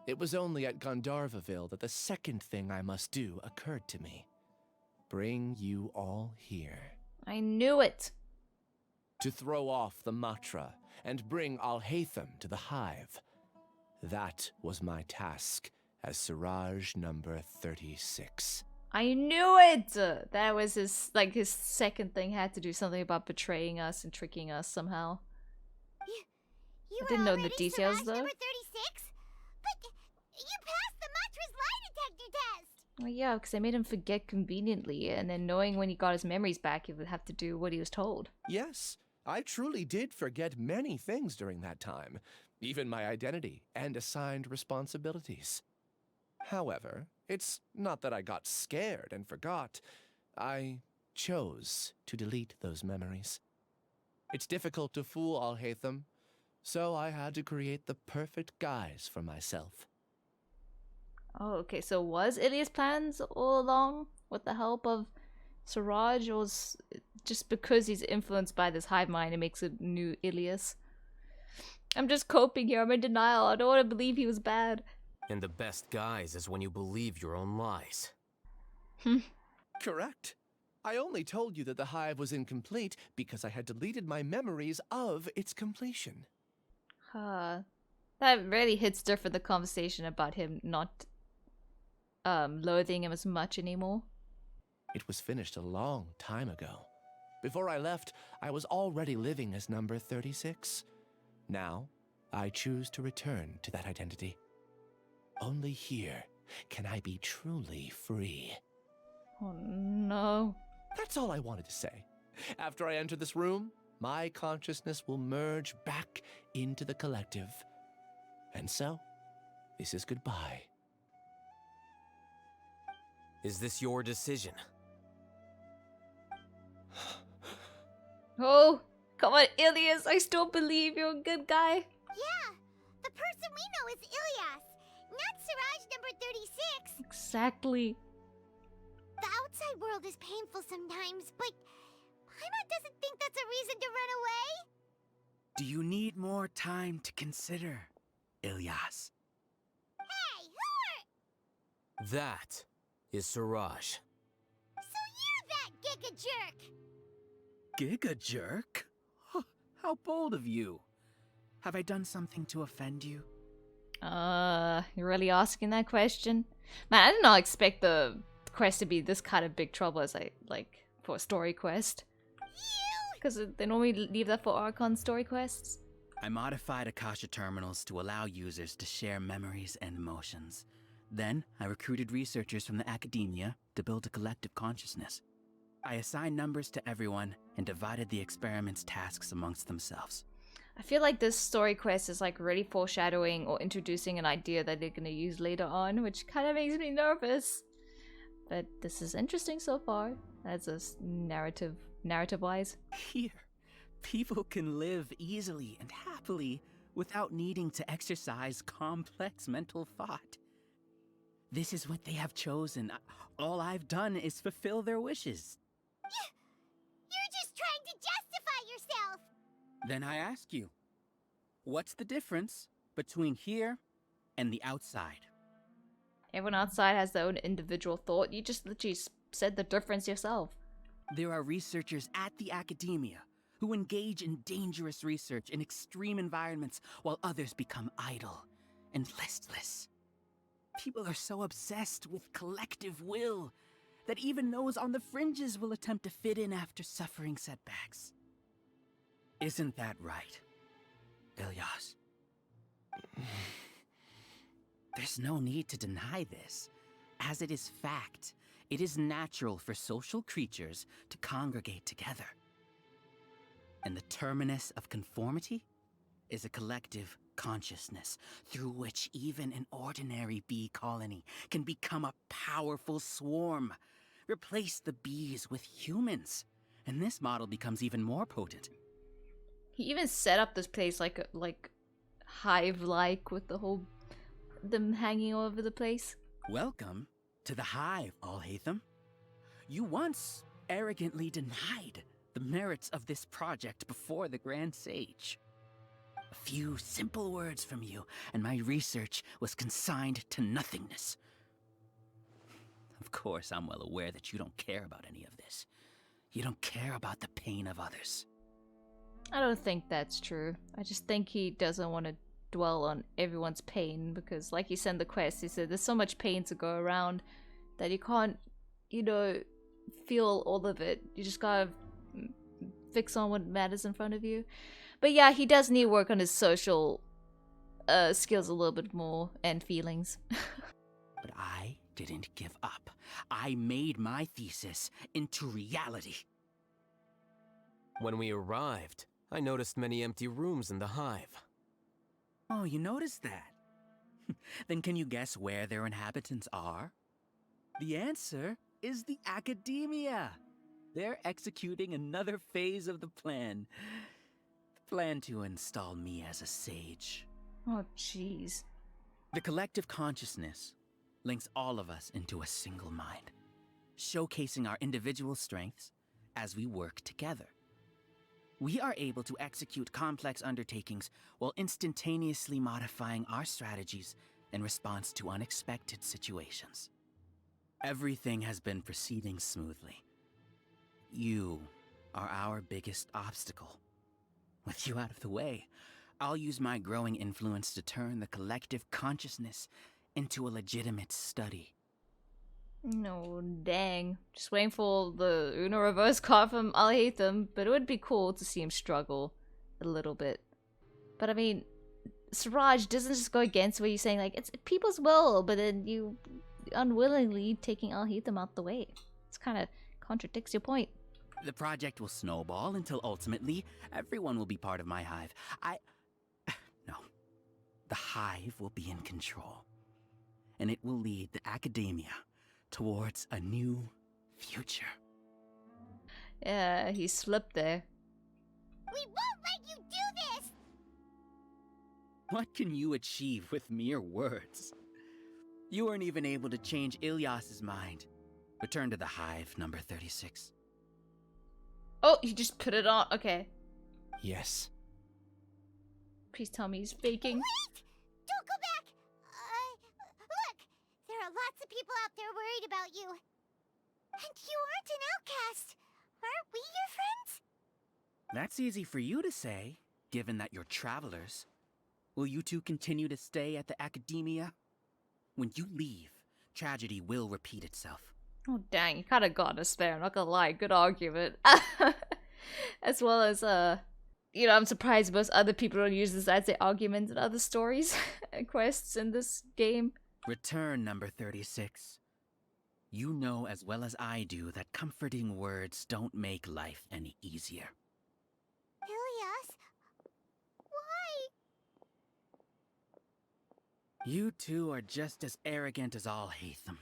Speaker 10: It was only at Gandharvaville that the second thing I must do occurred to me. Bring you all here.
Speaker 2: I knew it!
Speaker 10: To throw off the Matra and bring Alhaitham to the Hive. That was my task as Suraj number 36.
Speaker 2: I knew it! That was his second thing, had to do something about betraying us and tricking us somehow.
Speaker 1: You
Speaker 2: I didn't know the details,
Speaker 1: Suraj
Speaker 2: though.
Speaker 1: number 36? But you passed the Matra's lie detector test!
Speaker 2: Well, yeah, because I made him forget conveniently, and then knowing when he got his memories back, he would have to do what he was told.
Speaker 10: Yes, I truly did forget many things during that time, even my identity and assigned responsibilities. However, it's not that I got scared and forgot. I chose to delete those memories. It's difficult to fool Alhaitham, so I had to create the perfect guise for myself.
Speaker 2: Oh, okay, so was Ilias' plans all along with the help of Suraj, or was it just because he's influenced by this hive mind it makes a new Ilias? I'm just coping here, I'm in denial, I don't want to believe he was bad.
Speaker 12: And the best guise is when you believe your own lies.
Speaker 10: Correct. I only told you that the hive was incomplete because I had deleted my memories of its completion.
Speaker 2: That really hits different, the conversation about him not loathing him as much anymore.
Speaker 10: It was finished a long time ago. Before I left, I was already living as number 36. Now, I choose to return to that identity. Only here can I be truly free.
Speaker 2: Oh no.
Speaker 10: That's all I wanted to say. After I enter this room, my consciousness will merge back into the collective. And so, this is goodbye.
Speaker 12: Is this your decision?
Speaker 2: Oh, come on, Ilias, I still believe you're a good guy.
Speaker 1: Yeah, the person we know is Ilias, not Siraj number 36.
Speaker 2: Exactly.
Speaker 1: The outside world is painful sometimes, but Paimon doesn't think that's a reason to run away.
Speaker 21: Do you need more time to consider, Ilyas?
Speaker 1: Hey, who are...
Speaker 12: That is Siraj.
Speaker 1: So you're that giga jerk!
Speaker 21: Giga jerk? Huh, how bold of you. Have I done something to offend you?
Speaker 2: You're really asking that question? Man, I did not expect the quest to be this kind of big trouble as for a story quest. Because they normally leave that for Archon story quests.
Speaker 21: I modified Akasha terminals to allow users to share memories and emotions. Then, I recruited researchers from the academia to build a collective consciousness. I assigned numbers to everyone and divided the experiment's tasks amongst themselves.
Speaker 2: I feel like this story quest is like really foreshadowing or introducing an idea that they're gonna use later on, which kind of makes me nervous. But this is interesting so far, as a narrative-wise.
Speaker 21: Here, people can live easily and happily without needing to exercise complex mental thought. This is what they have chosen. All I've done is fulfill their wishes.
Speaker 1: You're just trying to justify yourself!
Speaker 21: Then I ask you, what's the difference between here and the outside?
Speaker 2: Everyone outside has their own individual thought. You just literally said the difference yourself.
Speaker 21: There are researchers at the academia who engage in dangerous research in extreme environments while others become idle and listless. People are so obsessed with collective will that even those on the fringes will attempt to fit in after suffering setbacks. Isn't that right, Ilyas? There's no need to deny this, as it is fact. It is natural for social creatures to congregate together. And the terminus of conformity is a collective consciousness through which even an ordinary bee colony can become a powerful swarm. Replace the bees with humans, and this model becomes even more potent.
Speaker 2: He even set up this place like hive-like with them hanging all over the place.
Speaker 21: Welcome to the hive, Alhaitham. You once arrogantly denied the merits of this project before the Grand Sage. A few simple words from you, and my research was consigned to nothingness. Of course, I'm well aware that you don't care about any of this. You don't care about the pain of others.
Speaker 2: I don't think that's true. I just think he doesn't want to dwell on everyone's pain because, like he said in the quest, he said there's so much pain to go around that you can't, feel all of it. You just gotta fix on what matters in front of you. But yeah, he does need work on his social skills a little bit more and feelings.
Speaker 21: But I didn't give up. I made my thesis into reality.
Speaker 12: When we arrived, I noticed many empty rooms in the hive.
Speaker 21: Oh, you noticed that? Then can you guess where their inhabitants are? The answer is the academia. They're executing another phase of the plan. The plan to install me as a sage.
Speaker 2: Oh, jeez.
Speaker 21: The collective consciousness links all of us into a single mind, showcasing our individual strengths as we work together. We are able to execute complex undertakings while instantaneously modifying our strategies in response to unexpected situations. Everything has been proceeding smoothly. You are our biggest obstacle. With you out of the way, I'll use my growing influence to turn the collective consciousness into a legitimate study.
Speaker 2: No, dang. Just waiting for the Uno reverse card from Alhaitham, but it would be cool to see him struggle a little bit. But I mean, Siraj doesn't just go against what you're saying, like, it's people's will, but then you unwillingly taking Alhaitham out the way. It's kind of contradicts your point.
Speaker 21: The project will snowball until ultimately everyone will be part of my hive. No. The hive will be in control. And it will lead the academia towards a new future.
Speaker 2: Yeah, he slipped there.
Speaker 1: We won't let you do this!
Speaker 21: What can you achieve with mere words? You weren't even able to change Ilyas's mind. Return to the hive, number 36.
Speaker 2: Oh, he just put it on. Okay.
Speaker 10: Yes.
Speaker 2: Please tell me he's faking.
Speaker 1: Wait! Don't go back! Look! There are lots of people out there worried about you. And you aren't an outcast. Aren't we your friends?
Speaker 21: That's easy for you to say, given that you're travelers. Will you two continue to stay at the academia? When you leave, tragedy will repeat itself.
Speaker 2: Oh dang, you kinda got us there, I'm not gonna lie, good argument. As well as, you know, I'm surprised most other people don't use this as their argument in other stories and quests in this game.
Speaker 21: Return, number 36. You know as well as I do that comforting words don't make life any easier.
Speaker 1: Ilyas? Why?
Speaker 21: You two are just as arrogant as Alhaitham.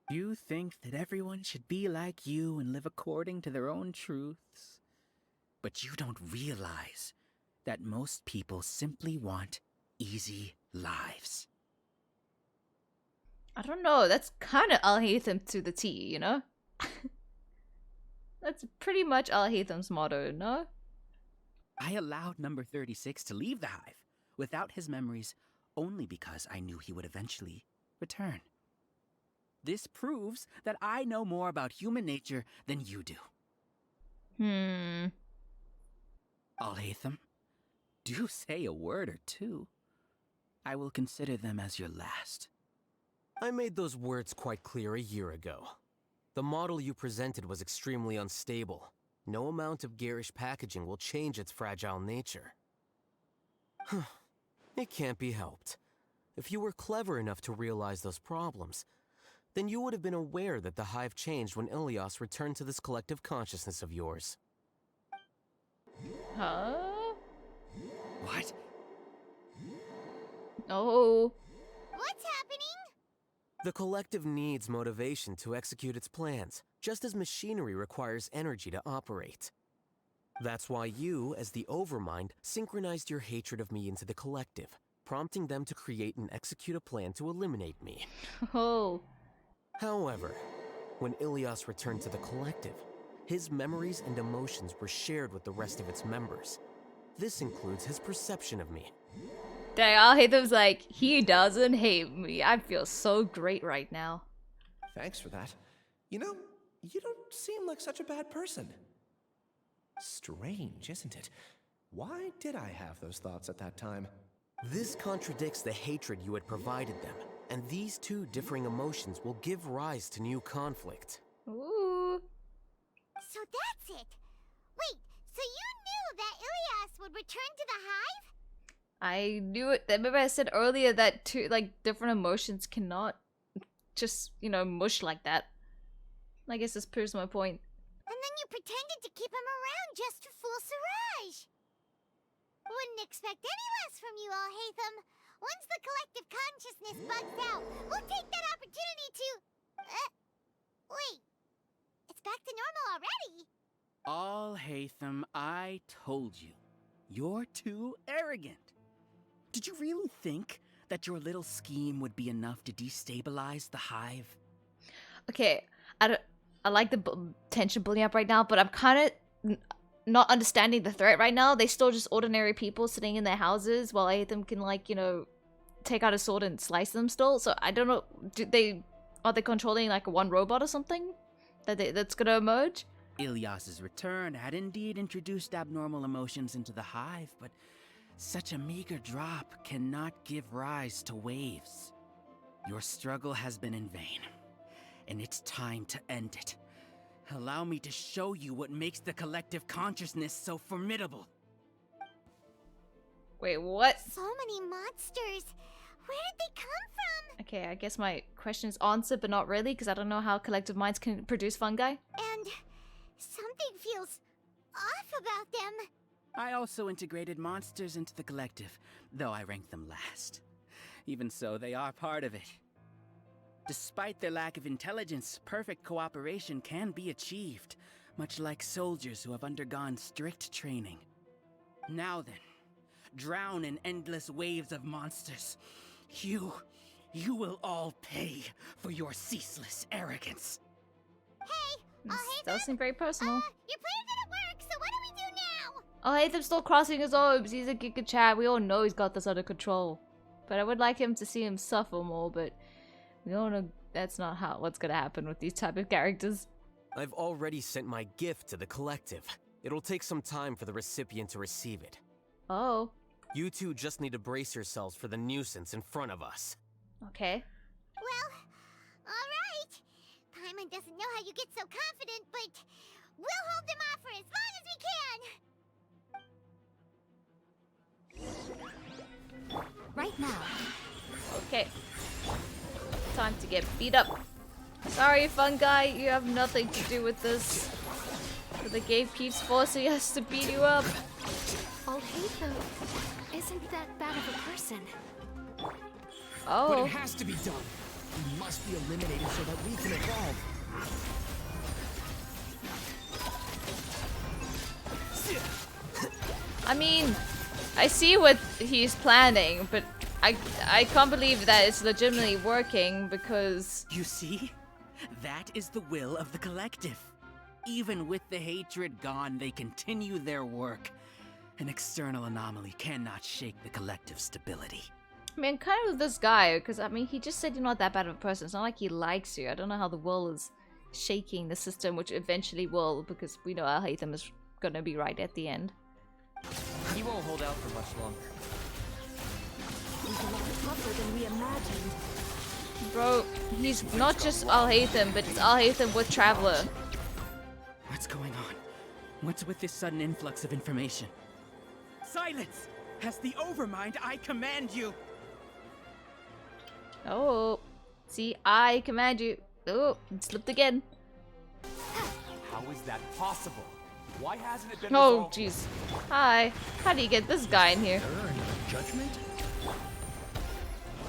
Speaker 21: You think that everyone should be like you and live according to their own truths. But you don't realize that most people simply want easy lives.
Speaker 2: I don't know, that's kinda Alhaitham to the T, you know? That's pretty much Alhaitham's motto, no?
Speaker 21: I allowed number 36 to leave the hive without his memories only because I knew he would eventually return. This proves that I know more about human nature than you do. Alhaitham, do say a word or two. I will consider them as your last.
Speaker 12: I made those words quite clear a year ago. The model you presented was extremely unstable. No amount of garish packaging will change its fragile nature. It can't be helped. If you were clever enough to realize those problems, then you would have been aware that the hive changed when Ilyas returned to this collective consciousness of yours.
Speaker 2: Huh?
Speaker 21: What?
Speaker 2: Oh.
Speaker 1: What's happening?
Speaker 12: The collective needs motivation to execute its plans, just as machinery requires energy to operate. That's why you, as the Overmind, synchronized your hatred of me into the collective, prompting them to create and execute a plan to eliminate me.
Speaker 2: Oh.
Speaker 12: However, when Ilyas returned to the collective, his memories and emotions were shared with the rest of its members. This includes his perception of me.
Speaker 2: Dang, Alhaitham's like, he doesn't hate me. I feel so great right now.
Speaker 10: Thanks for that. You know, you don't seem like such a bad person. Strange, isn't it? Why did I have those thoughts at that time?
Speaker 12: This contradicts the hatred you had provided them, and these two differing emotions will give rise to new conflict.
Speaker 2: Ooh.
Speaker 1: So that's it. Wait, so you knew that Ilyas would return to the hive?
Speaker 2: I knew it. Remember I said earlier that two, like, different emotions cannot just, you know, mush like that. I guess this proves my point.
Speaker 1: And then you pretended to keep him around just to fool Siraj. Wouldn't expect any less from you, Alhaitham. Once the collective consciousness bugs out, we'll take that opportunity to... wait. It's back to normal already.
Speaker 21: Alhaitham, I told you. You're too arrogant. Did you really think that your little scheme would be enough to destabilize the hive?
Speaker 2: Okay, I like the tension building up right now, but I'm kind of not understanding the threat right now. They still just ordinary people sitting in their houses while Alhaitham can, like, you know, take out a sword and slice them still. So I don't know, are they controlling like one robot or something that's gonna emerge?
Speaker 21: Ilyas's return had indeed introduced abnormal emotions into the hive, but such a meager drop cannot give rise to waves. Your struggle has been in vain, and it's time to end it. Allow me to show you what makes the collective consciousness so formidable.
Speaker 2: Wait, what?
Speaker 1: So many monsters. Where did they come from?
Speaker 2: Okay, I guess my question is answered, but not really, because I don't know how collective minds can produce fungi.
Speaker 1: And Something feels off about them.
Speaker 21: I also integrated monsters into the collective, though I ranked them last. Even so, they are part of it. Despite their lack of intelligence, perfect cooperation can be achieved, much like soldiers who have undergone strict training. Now then, drown in endless waves of monsters. You will all pay for your ceaseless arrogance.
Speaker 1: Hey,
Speaker 2: That seemed very personal.
Speaker 1: your plan didn't work, so what do we do now?
Speaker 2: Alhaitham's still crossing his arms. He's a Giga Chad. We all know he's got this under control. But I would like him to see him suffer more, but we all know that's not what's gonna happen with these type of characters.
Speaker 12: I've already sent my gift to the collective. It'll take some time for the recipient to receive it.
Speaker 2: Oh.
Speaker 12: You two just need to brace yourselves for the nuisance in front of us.
Speaker 2: Okay.
Speaker 1: Well, alright. Paimon doesn't know how you get so confident, but we'll hold them off for as long as we can.
Speaker 9: Right now.
Speaker 2: Okay. Time to get beat up. Sorry, fun guy, you have nothing to do with this. But the game keeps forcing us to beat you up.
Speaker 4: Alhaitham isn't that bad of a person.
Speaker 2: Oh.
Speaker 7: But it has to be done. He must be eliminated so that we can evolve.
Speaker 2: I mean, I see what he's planning, but I can't believe that it's legitimately working because...
Speaker 21: You see? That is the will of the collective. Even with the hatred gone, they continue their work. An external anomaly cannot shake the collective's stability.
Speaker 2: I mean, kind of with this guy, because I mean, he just said you're not that bad of a person. It's not like he likes you. I don't know how the world is shaking the system, which eventually will, because we know Alhaitham is gonna be right at the end.
Speaker 11: He won't hold out for much longer.
Speaker 9: He's a lot tougher than we imagined.
Speaker 2: Bro, he's not just Alhaitham, but it's Alhaitham with Traveler.
Speaker 21: What's going on? What's with this sudden influx of information? Silence! As the Overmind, I command you!
Speaker 2: Oh, see, I command you. Oh, it slipped again.
Speaker 10: How is that possible? Why hasn't it been
Speaker 2: Oh,
Speaker 10: resolved?
Speaker 2: jeez. Hi. How do you get this guy in here?
Speaker 10: Judgment?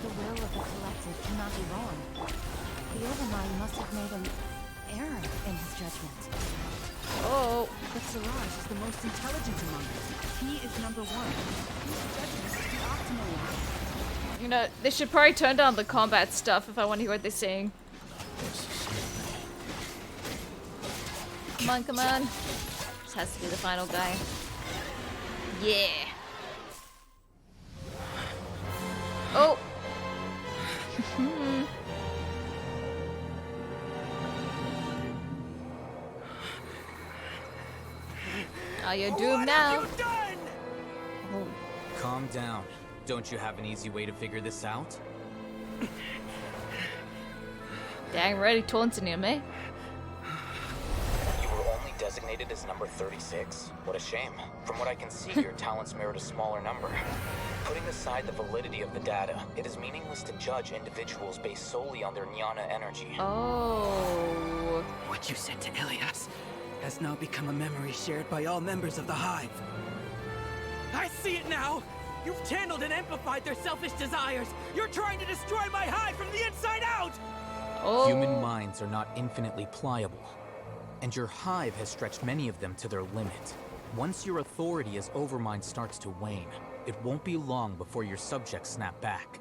Speaker 9: The will of the collective cannot be wrong. The Overmind must have made an error in his judgment.
Speaker 2: Oh.
Speaker 21: But Siraj is the most intelligent among us. He is number one. His judgment is the optimal one.
Speaker 2: You know, they should probably turn down the combat stuff if I want to hear what they're saying. Come on, come on. This has to be the final guy. Yeah. Oh. Oh, you're doomed now. Oh.
Speaker 15: Calm down. Don't you have an easy way to figure this out?
Speaker 2: Dang, ready taunting him, eh?
Speaker 15: You were only designated as number 36. What a shame. From what I can see, your talents merit a smaller number. Putting aside the validity of the data, it is meaningless to judge individuals based solely on their jnana energy.
Speaker 2: Oh.
Speaker 21: What you said to Ilias has now become a memory shared by all members of the Hive. I see it now! You've channeled and amplified their selfish desires! You're trying to destroy my Hive from the inside out!
Speaker 2: Oh.
Speaker 15: Human minds are not infinitely pliable, and your Hive has stretched many of them to their limit. Once your authority as Overmind starts to wane, it won't be long before your subjects snap back.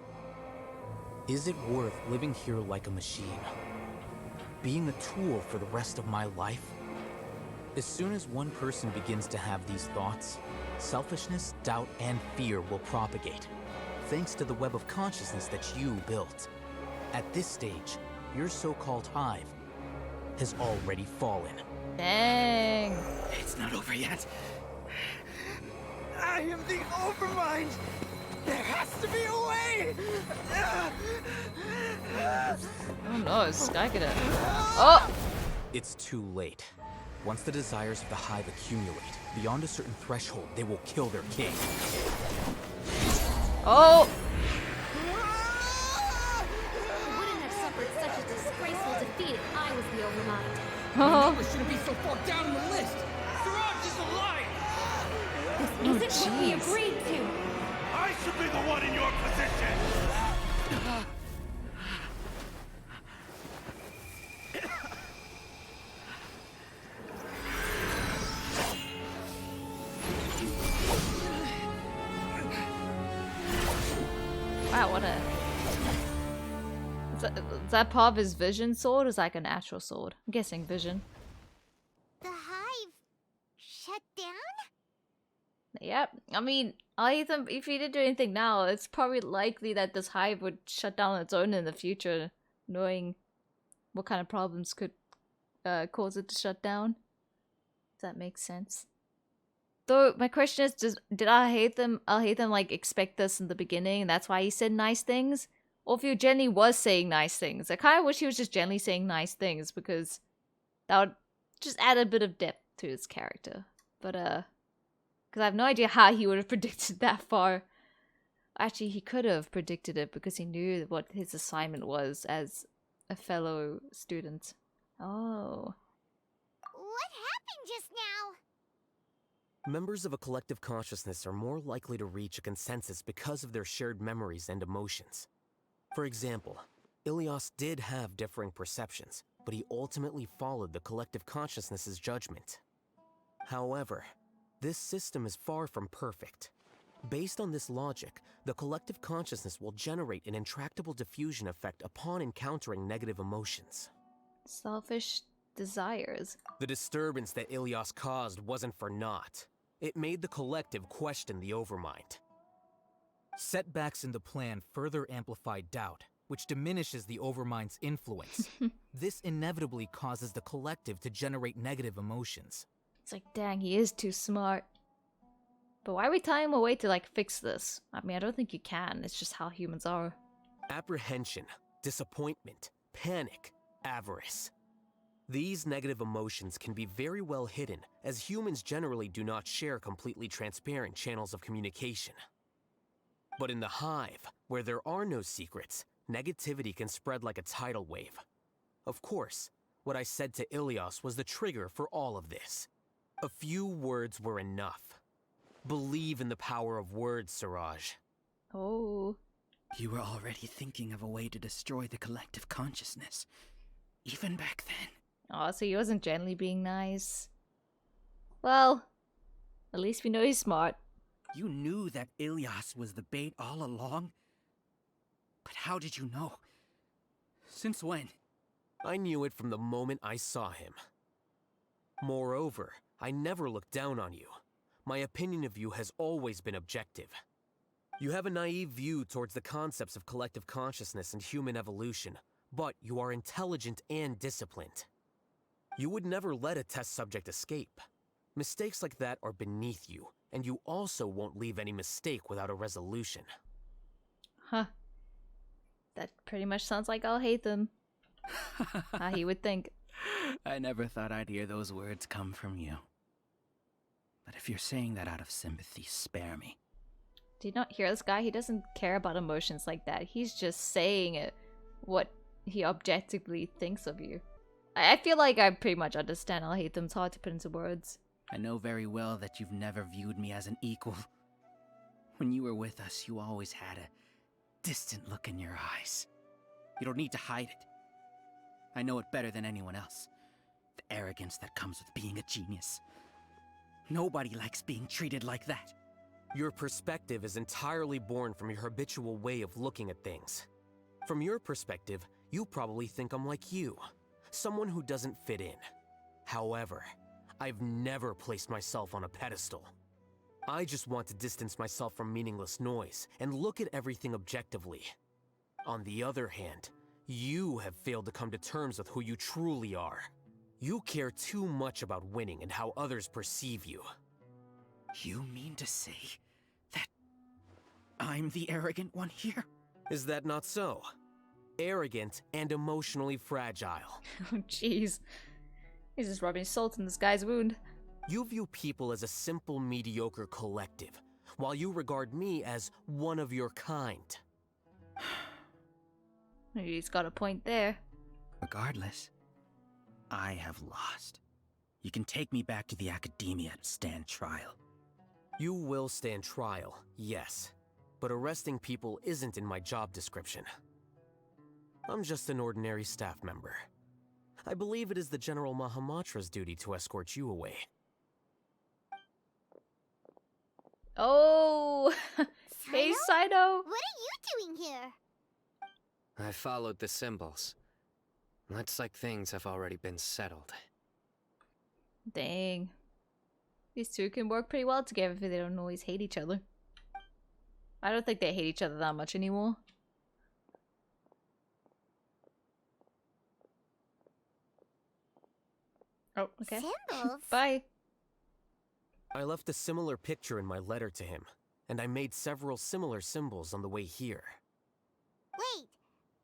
Speaker 15: Is it worth living here like a machine? Being a tool for the rest of my life? As soon as one person begins to have these thoughts, selfishness, doubt, and fear will propagate, thanks to the web of consciousness that you built. At this stage, your so-called Hive has already fallen.
Speaker 2: Dang.
Speaker 21: It's not over yet. I am the Overmind! There has to be a way!
Speaker 2: Oh no, this guy could have... Oh!
Speaker 15: It's too late. Once the desires of the Hive accumulate, beyond a certain threshold, they will kill their king.
Speaker 2: Oh!
Speaker 4: I wouldn't have suffered such a disgraceful defeat if I was the Overmind.
Speaker 15: My number shouldn't be so far down the list. Siraj is a liar.
Speaker 9: This isn't what we agreed to.
Speaker 3: I should be the one in your position.
Speaker 2: Wow, what a... Is that part of his vision sword or is that like an actual sword? I'm guessing vision.
Speaker 1: The hive shut down?
Speaker 2: Yep. I mean, Alhaitham, if he didn't do anything now, it's probably likely that this hive would shut down on its own in the future, knowing what kind of problems could cause it to shut down. If that makes sense. Though, my question is, did Alhaitham like expect this in the beginning and that's why he said nice things? Or if he generally was saying nice things? I kind of wish he was just generally saying nice things because that would just add a bit of depth to his character. But, because I have no idea how he would have predicted that far. Actually, he could have predicted it because he knew what his assignment was as a fellow student. Oh.
Speaker 1: What happened just now?
Speaker 12: Members of a collective consciousness are more likely to reach a consensus because of their shared memories and emotions. For example, Ilias did have differing perceptions, but he ultimately followed the collective consciousness's judgment. However, this system is far from perfect. Based on this logic, the collective consciousness will generate an intractable diffusion effect upon encountering negative emotions.
Speaker 2: Selfish desires.
Speaker 12: The disturbance that Ilias caused wasn't for naught. It made the collective question the Overmind.
Speaker 15: Setbacks in the plan further amplify doubt, which diminishes the Overmind's influence. This inevitably causes the collective to generate negative emotions.
Speaker 2: It's like, dang, he is too smart. But why are we telling him a way to, like, fix this? I mean, I don't think you can. It's just how humans are.
Speaker 12: Apprehension, disappointment, panic, avarice. These negative emotions can be very well hidden, as humans generally do not share completely transparent channels of communication. But in the hive, where there are no secrets, negativity can spread like a tidal wave. Of course, what I said to Ilias was the trigger for all of this. A few words were enough. Believe in the power of words, Siraj.
Speaker 2: Oh.
Speaker 21: You were already thinking of a way to destroy the collective consciousness, even back then.
Speaker 2: Oh, so he wasn't generally being nice. Well, at least we know he's smart.
Speaker 21: You knew that Ilias was the bait all along? But how did you know? Since when?
Speaker 12: I knew it from the moment I saw him. Moreover, I never looked down on you. My opinion of you has always been objective. You have a naive view towards the concepts of collective consciousness and human evolution, but you are intelligent and disciplined. You would never let a test subject escape. Mistakes like that are beneath you, and you also won't leave any mistake without a resolution.
Speaker 2: Huh. That pretty much sounds like Alhaitham. How he would think.
Speaker 21: I never thought I'd hear those words come from you. But if you're saying that out of sympathy, spare me.
Speaker 2: Do you not hear this guy? He doesn't care about emotions like that. He's just saying it, what he objectively thinks of you. I feel like I pretty much understand Alhaitham's hard to put into words.
Speaker 21: I know very well that you've never viewed me as an equal. When you were with us, you always had a distant look in your eyes. You don't need to hide it. I know it better than anyone else. The arrogance that comes with being a genius. Nobody likes being treated like that.
Speaker 12: Your perspective is entirely born from your habitual way of looking at things. From your perspective, you probably think I'm like you, someone who doesn't fit in. However, I've never placed myself on a pedestal. I just want to distance myself from meaningless noise and look at everything objectively. On the other hand, you have failed to come to terms with who you truly are. You care too much about winning and how others perceive you.
Speaker 21: You mean to say that I'm the arrogant one here?
Speaker 12: Is that not so? Arrogant and emotionally fragile.
Speaker 2: Oh, jeez. He's just rubbing salt in this guy's wound.
Speaker 12: You view people as a simple, mediocre collective, while you regard me as one of your kind.
Speaker 2: Maybe he's got a point there.
Speaker 21: Regardless, I have lost. You can take me back to the academia to stand trial.
Speaker 12: You will stand trial, yes. But arresting people isn't in my job description. I'm just an ordinary staff member. I believe it is the General Mahamatra's duty to escort you away.
Speaker 2: Oh! Hey, Saito!
Speaker 1: What are you doing here?
Speaker 5: I followed the symbols. Looks like things have already been settled.
Speaker 2: Dang. These two can work pretty well together if they don't always hate each other. I don't think they hate each other that much anymore. Oh, okay.
Speaker 1: Symbols?
Speaker 2: Bye.
Speaker 12: I left a similar picture in my letter to him, and I made several similar symbols on the way here.
Speaker 1: Wait,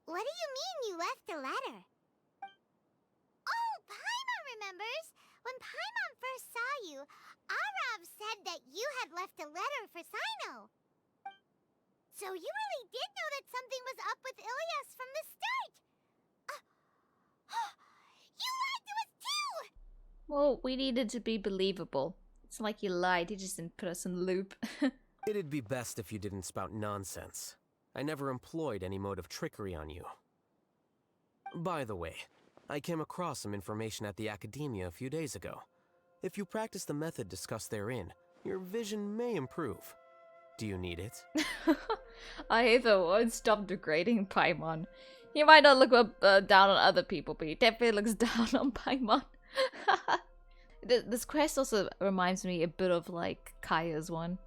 Speaker 1: what do you mean you left a letter? Oh, Paimon remembers! When Paimon first saw you, Arav said that you had left a letter for Sino. So you really did know that something was up with Ilias from the start! You lied to us too!
Speaker 2: Well, we needed to be believable. It's like you lied, you just didn't put us in the loop.
Speaker 12: It'd be best if you didn't spout nonsense. I never employed any mode of trickery on you. By the way, I came across some information at the Academia a few days ago. If you practice the method discussed therein, your vision may improve. Do you need it?
Speaker 2: I hate the word stop degrading Paimon. He might not look up, down on other people, but he definitely looks down on Paimon. This quest also reminds me a bit of like Kaya's one.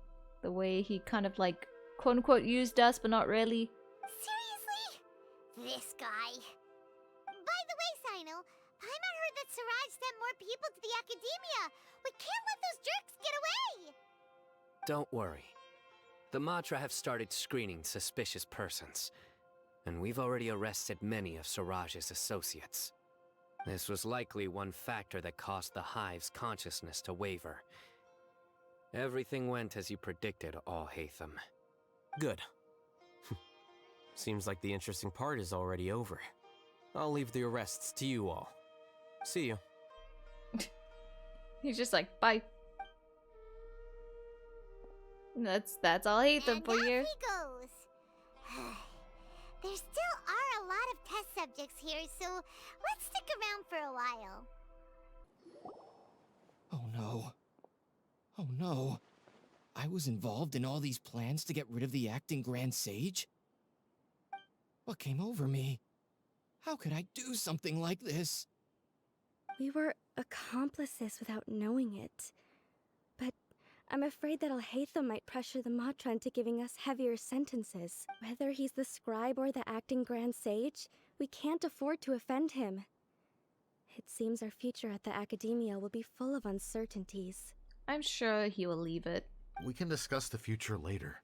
Speaker 2: The way he kind of like quote unquote used us, but not really.
Speaker 1: Seriously? This guy. By the way, Sino, Paimon heard that Siraj sent more people to the Academia. We can't let those jerks get away!
Speaker 5: Don't worry. The Matra have started screening suspicious persons, and we've already arrested many of Siraj's associates. This was likely one factor that caused the Hive's consciousness to waver. Everything went as you predicted, Alhaitham.
Speaker 12: Good. Seems like the interesting part is already over. I'll leave the arrests to you all. See you.
Speaker 2: He's just like, bye. That's Alhaitham for you.
Speaker 1: He goes. There still are a lot of test subjects here, so let's stick around for a while.
Speaker 7: Oh no. Oh no. I was involved in all these plans to get rid of the acting Grand Sage? What came over me? How could I do something like this?
Speaker 4: We were accomplices without knowing it. But I'm afraid that Alhaitham might pressure the Matra into giving us heavier sentences. Whether he's the scribe or the acting Grand Sage, we can't afford to offend him. It seems our future at the Academia will be full of uncertainties.
Speaker 2: I'm sure he will leave it.
Speaker 19: We can discuss the future later.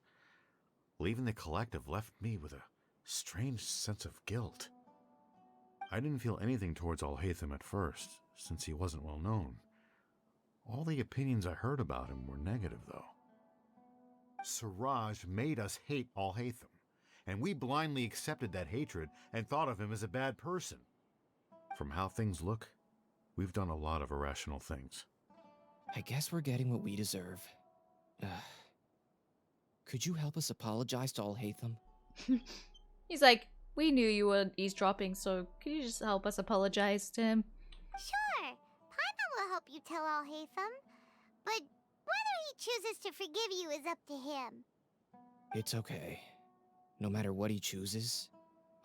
Speaker 19: Leaving the collective left me with a strange sense of guilt. I didn't feel anything towards Alhaitham at first, since he wasn't well known. All the opinions I heard about him were negative, though. Siraj made us hate Alhaitham, and we blindly accepted that hatred and thought of him as a bad person. From how things look, we've done a lot of irrational things.
Speaker 7: I guess we're getting what we deserve. Could you help us apologize to Alhaitham?
Speaker 2: He's like, we knew you were eavesdropping, so could you just help us apologize to him?
Speaker 1: Sure, Paimon will help you tell Alhaitham, but whether he chooses to forgive you is up to him.
Speaker 7: It's okay. No matter what he chooses,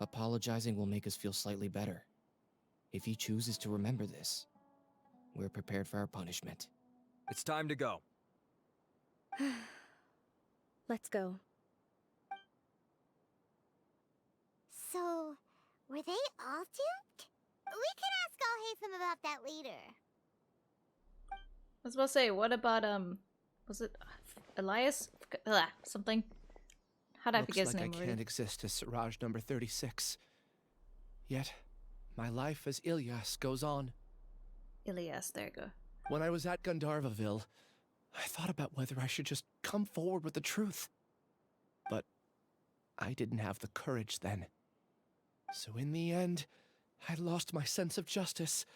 Speaker 7: apologizing will make us feel slightly better. If he chooses to remember this, we're prepared for our punishment.
Speaker 11: It's time to go.
Speaker 4: Let's go.
Speaker 1: So, were they all duped? We can ask Alhaitham about that later.
Speaker 2: I was about to say, what about, was it Elias? Something. How'd I forget his name
Speaker 10: Looks like I
Speaker 2: already?
Speaker 10: can't exist as Siraj number 36. Yet, my life as Ilyas goes on.
Speaker 2: Ilias, there you go.
Speaker 10: When I was at Gandharvaville, I thought about whether I should just come forward with the truth. But I didn't have the courage then. So in the end, I lost my sense of justice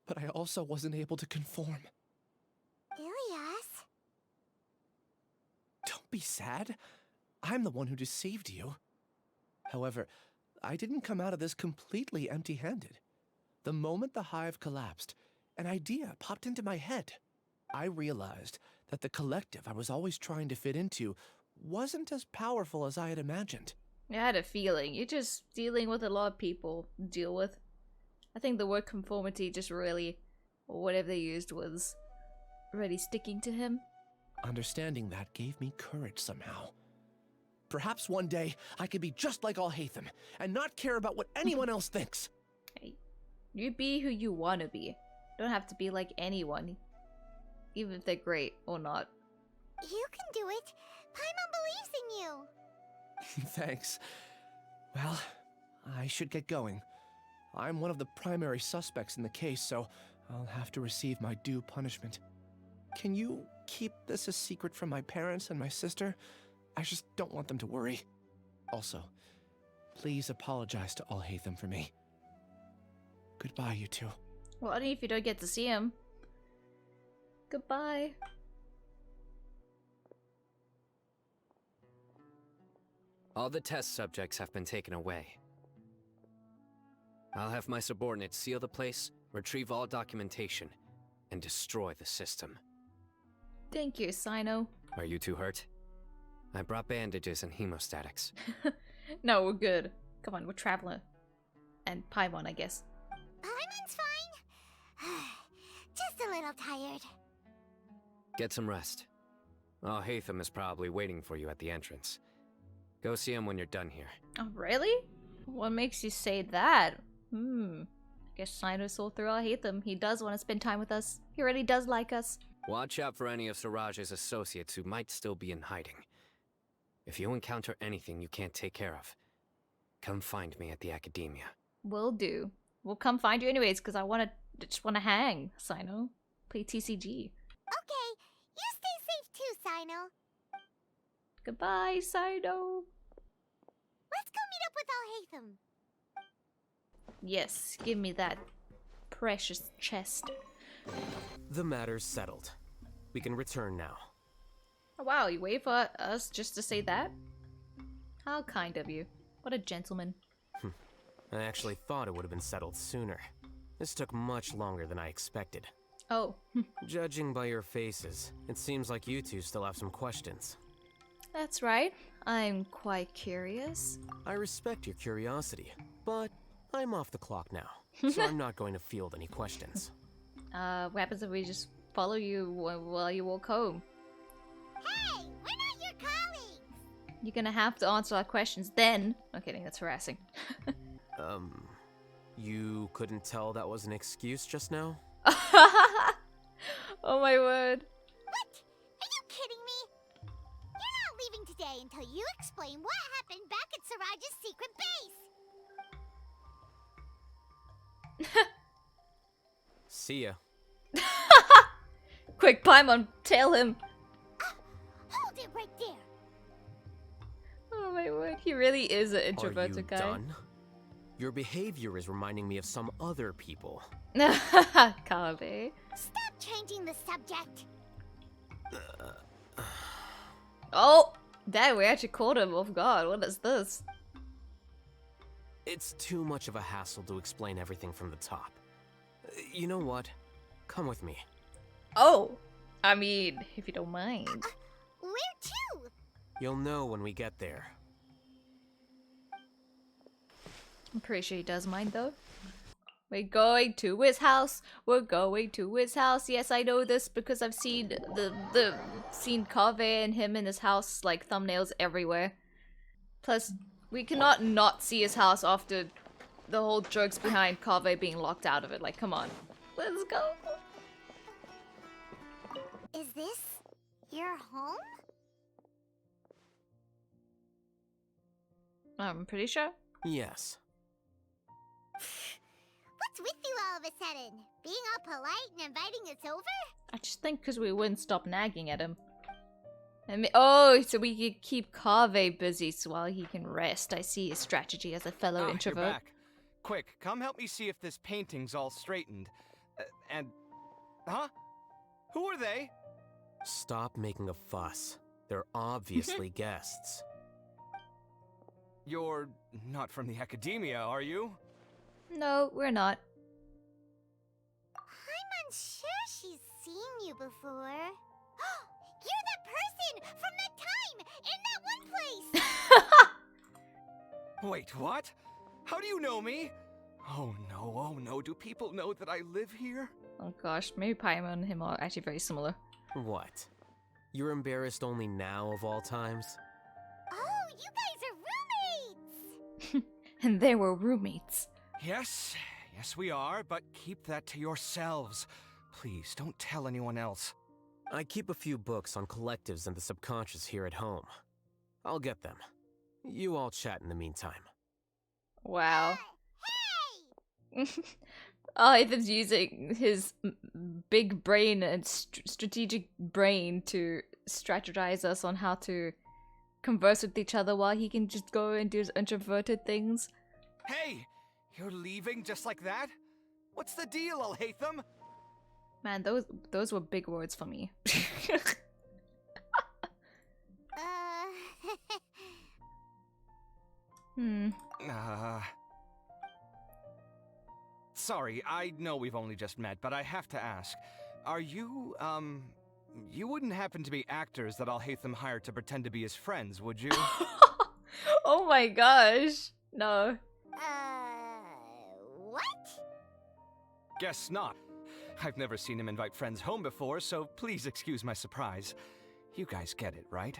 Speaker 10: but I also wasn't able to conform.
Speaker 1: Ilias?
Speaker 10: Don't be sad. I'm the one who deceived you. However, I didn't come out of this completely empty-handed. The moment the hive collapsed, an idea popped into my head. I realized that the collective I was always trying to fit into wasn't as powerful as I had imagined.
Speaker 2: I had a feeling. You're just dealing with a lot of people to deal with. I think the word conformity just really, or whatever they used, was really sticking to him.
Speaker 10: Understanding that gave me courage somehow. Perhaps one day I could be just like Alhaitham and not care about what anyone else thinks.
Speaker 2: Hey, you be who you want to be. Don't have to be like anyone, even if they're great or not.
Speaker 1: You can do it. Paimon believes in you.
Speaker 10: Thanks. Well, I should get going. I'm one of the primary suspects in the case, so I'll have to receive my due punishment. Can you keep this a secret from my parents and my sister? I just don't want them to worry. Also, please apologize to Alhaitham for me. Goodbye, you two.
Speaker 2: Well, only if you don't get to see him. Goodbye.
Speaker 5: All the test subjects have been taken away. I'll have my subordinates seal the place, retrieve all documentation, and destroy the system.
Speaker 2: Thank you, Sino.
Speaker 5: Are you two hurt? I brought bandages and hemostatics.
Speaker 2: No, we're good. Come on, we're traveler. And Paimon, I guess.
Speaker 1: Paimon's fine. Just a little tired.
Speaker 5: Get some rest. Alhaitham is probably waiting for you at the entrance. Go see him when you're done here.
Speaker 2: Oh, really? What makes you say that? I guess Sino saw through Alhaitham. He does want to spend time with us. He really does like us.
Speaker 5: Watch out for any of Siraj's associates who might still be in hiding. If you encounter anything you can't take care of, come find me at the academia.
Speaker 2: Will do. We'll come find you anyways, because I just want to hang, Sino. Play TCG.
Speaker 1: Okay, you stay safe too, Sino.
Speaker 2: Goodbye, Sino.
Speaker 1: Let's go meet up with Alhaitham.
Speaker 2: Yes, give me that precious chest.
Speaker 12: The matter's settled. We can return now.
Speaker 2: Oh, wow, you wait for us just to say that? How kind of you. What a gentleman.
Speaker 12: I actually thought it would have been settled sooner. This took much longer than I expected.
Speaker 2: Oh.
Speaker 12: Judging by your faces, it seems like you two still have some questions.
Speaker 2: That's right. I'm quite curious.
Speaker 12: I respect your curiosity, but I'm off the clock now, so I'm not going to field any questions.
Speaker 2: What happens if we just follow you while you walk home?
Speaker 1: Hey, we're not your colleagues!
Speaker 2: You're gonna have to answer our questions then. No kidding, that's harassing.
Speaker 12: You couldn't tell that was an excuse just now?
Speaker 2: Oh my word.
Speaker 1: What? Are you kidding me? You're not leaving today until you explain what happened back at Siraj's secret base.
Speaker 12: See ya.
Speaker 2: Quick, Paimon, tell him.
Speaker 1: Hold it right there.
Speaker 2: Oh my word, he really is an
Speaker 12: Are you
Speaker 2: introverted guy.
Speaker 12: done? Your behavior is reminding me of some other people.
Speaker 2: Kave.
Speaker 1: Stop changing the subject.
Speaker 2: Oh, dang, we actually caught him off guard. What is this?
Speaker 12: It's too much of a hassle to explain everything from the top. You know what? Come with me.
Speaker 2: Oh, I mean, if you don't mind.
Speaker 1: Where to?
Speaker 12: You'll know when we get there.
Speaker 2: I'm pretty sure he does mind though. We're going to his house. We're going to his house. Yes, I know this because I've seen seen Kave and him in his house like thumbnails everywhere. Plus, we cannot not see his house after the whole jokes behind Kave being locked out of it. Like, come on, let's go.
Speaker 1: Is this your home?
Speaker 2: I'm pretty sure.
Speaker 12: Yes.
Speaker 1: What's with you all of a sudden? Being all polite and inviting us over?
Speaker 2: I just think because we wouldn't stop nagging at him. Oh, so we could keep Kave busy so while he can rest. I see his strategy as a fellow introvert.
Speaker 14: You're back. Quick, come help me see if this painting's all straightened.
Speaker 8: And... Huh? Who are they?
Speaker 5: Stop making a fuss. They're obviously guests.
Speaker 8: You're not from the academia, are you?
Speaker 2: No, we're not.
Speaker 1: I'm unsure she's seen you before. You're that person from that time in that one place!
Speaker 8: Wait, what? How do you know me? Oh no, do people know that I live here?
Speaker 2: Oh gosh, maybe Paimon and him are actually very similar.
Speaker 5: What? You're embarrassed only now of all times?
Speaker 1: Oh, you guys are roommates!
Speaker 2: And they were roommates.
Speaker 8: Yes, we are, but keep that to yourselves. Please, don't tell anyone else.
Speaker 5: I keep a few books on collectives and the subconscious here at home. I'll get them. You all chat in the meantime.
Speaker 2: Wow. Alhaitham's using his big brain and strategic brain to strategize us on how to converse with each other while he can just go and do his introverted things.
Speaker 8: Hey! You're leaving just like that? What's the deal, Alhaitham?
Speaker 2: Man, those were big words for me.
Speaker 8: Sorry, I know we've only just met, but I have to ask. Are you, you wouldn't happen to be actors that Alhaitham hired to pretend to be his friends, would you?
Speaker 2: Oh my gosh. No.
Speaker 1: What?
Speaker 8: Guess not. I've never seen him invite friends home before, so please excuse my surprise. You guys get it, right?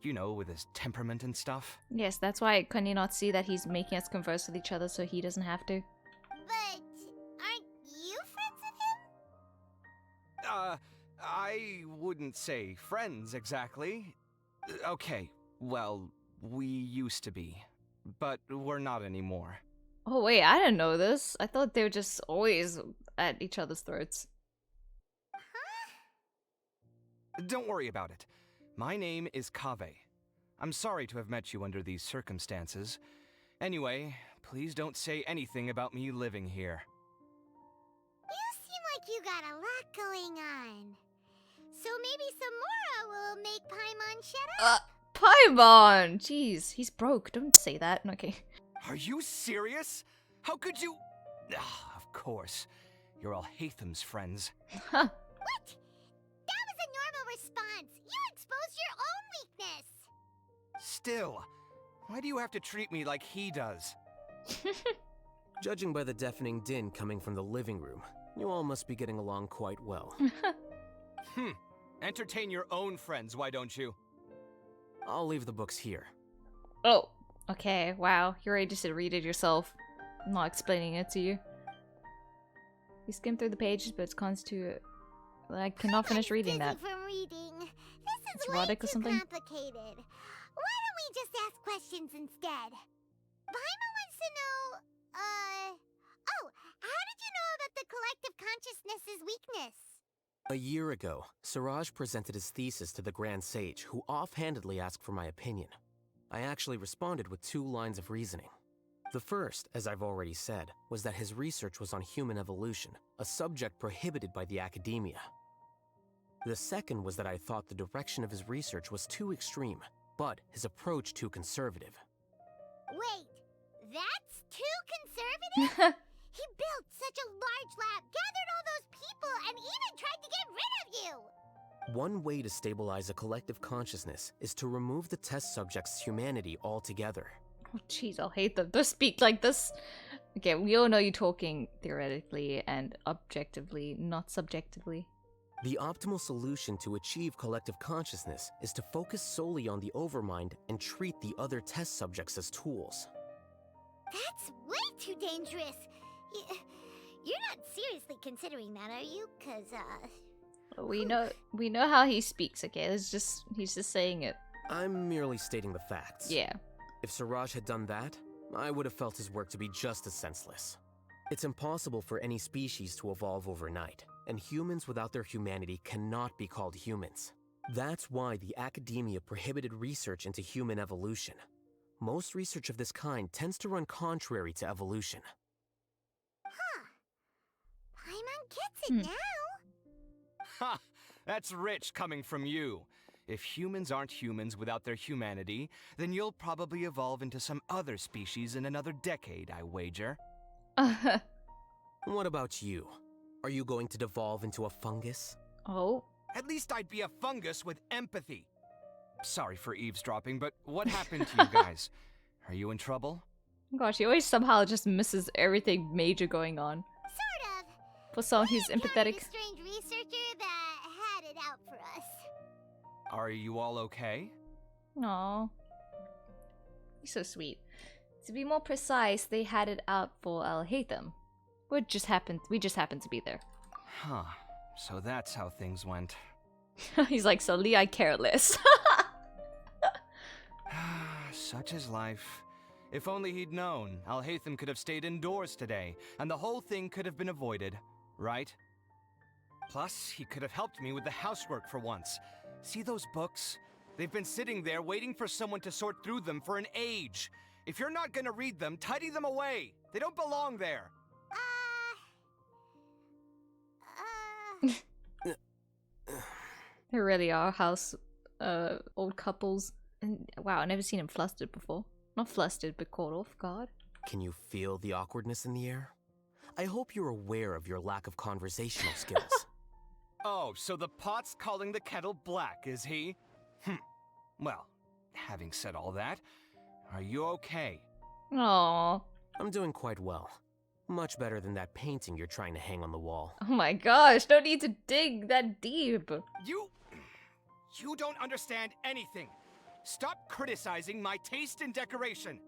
Speaker 8: You know, with his temperament and stuff.
Speaker 2: Yes, that's why can you not see that he's making us converse with each other so he doesn't have to?
Speaker 1: But aren't you friends with him?
Speaker 8: I wouldn't say friends exactly. Okay, well, we used to be, but we're not anymore.
Speaker 2: Oh wait, I didn't know this. I thought they were just always at each other's throats.
Speaker 8: Don't worry about it. My name is Kaveh. I'm sorry to have met you under these circumstances. Anyway, please don't say anything about me living here.
Speaker 1: You seem like you got a lot going on. So maybe Samora will make Paimon shut up?
Speaker 2: Paimon! Jeez, he's broke. Don't say that. Okay.
Speaker 8: Are you serious? How could you... of course. You're Alhaitham's friends.
Speaker 1: What? That was a normal response. You exposed your own weakness.
Speaker 8: Still, why do you have to treat me like he does?
Speaker 5: Judging by the deafening din coming from the living room, you all must be getting along quite well.
Speaker 8: Entertain your own friends, why don't you?
Speaker 5: I'll leave the books here.
Speaker 2: Oh, okay. Wow, you're ready to read it yourself. I'm not explaining it to you. You skim through the pages, but it's constituted. I cannot finish reading that.
Speaker 1: From reading. This is
Speaker 2: It's
Speaker 1: way
Speaker 2: erotic or
Speaker 1: too
Speaker 2: something?
Speaker 1: complicated. Why don't we just ask questions instead? Paimon wants to know, oh, how did you know about the collective consciousness's weakness?
Speaker 5: A year ago, Siraj presented his thesis to the Grand Sage, who offhandedly asked for my opinion. I actually responded with 2 lines of reasoning. The first, as I've already said, was that his research was on human evolution, a subject prohibited by the academia. The second was that I thought the direction of his research was too extreme, but his approach too conservative.
Speaker 1: Wait, that's too conservative? He built such a large lab, gathered all those people, and even tried to get rid of you!
Speaker 5: One way to stabilize a collective consciousness is to remove the test subject's humanity altogether.
Speaker 2: Oh jeez, I'll hate them. Don't speak like this. Okay, we all know you're talking theoretically and objectively, not subjectively.
Speaker 5: The optimal solution to achieve collective consciousness is to focus solely on the overmind and treat the other test subjects as tools.
Speaker 1: That's way too dangerous. You're not seriously considering that, are you? 'Cause,
Speaker 2: We know how he speaks, okay? He's just saying it.
Speaker 5: I'm merely stating the facts.
Speaker 2: Yeah.
Speaker 5: If Siraj had done that, I would have felt his work to be just as senseless. It's impossible for any species to evolve overnight, and humans without their humanity cannot be called humans. That's why the academia prohibited research into human evolution. Most research of this kind tends to run contrary to evolution.
Speaker 1: Paimon gets it now.
Speaker 14: Ha! That's rich coming from you. If humans aren't humans without their humanity, then you'll probably evolve into some other species in another decade, I wager.
Speaker 5: What about you? Are you going to devolve into a fungus?
Speaker 2: Oh.
Speaker 14: At least I'd be a fungus with empathy. Sorry for eavesdropping, but what happened to you guys? Are you in trouble?
Speaker 2: Gosh, he always somehow just misses everything major going on.
Speaker 1: Sort of.
Speaker 2: For someone who's empathetic.
Speaker 1: A strange researcher that had it out for us.
Speaker 14: Are you all okay?
Speaker 2: Aww. He's so sweet. To be more precise, they had it out for Alhaitham. We just happened to be there.
Speaker 14: Huh. So that's how things went.
Speaker 2: He's like, so Lee, I care less.
Speaker 14: Such is life. If only he'd known, Alhaitham could have stayed indoors today, and the whole thing could have been avoided, right? Plus, he could have helped me with the housework for once. See those books? They've been sitting there waiting for someone to sort through them for an age. If you're not gonna read them, tidy them away. They don't belong there.
Speaker 2: They really are house old couples. And wow, I've never seen him flustered before. Not flustered, but caught off guard.
Speaker 5: Can you feel the awkwardness in the air? I hope you're aware of your lack of conversational skills.
Speaker 14: Oh, so the pot's calling the kettle black, is he? Well, having said all that, are you okay?
Speaker 2: Aww.
Speaker 5: I'm doing quite well. Much better than that painting you're trying to hang on the wall.
Speaker 2: Oh my gosh, don't need to dig that deep.
Speaker 14: You don't understand anything. Stop criticizing my taste in decoration.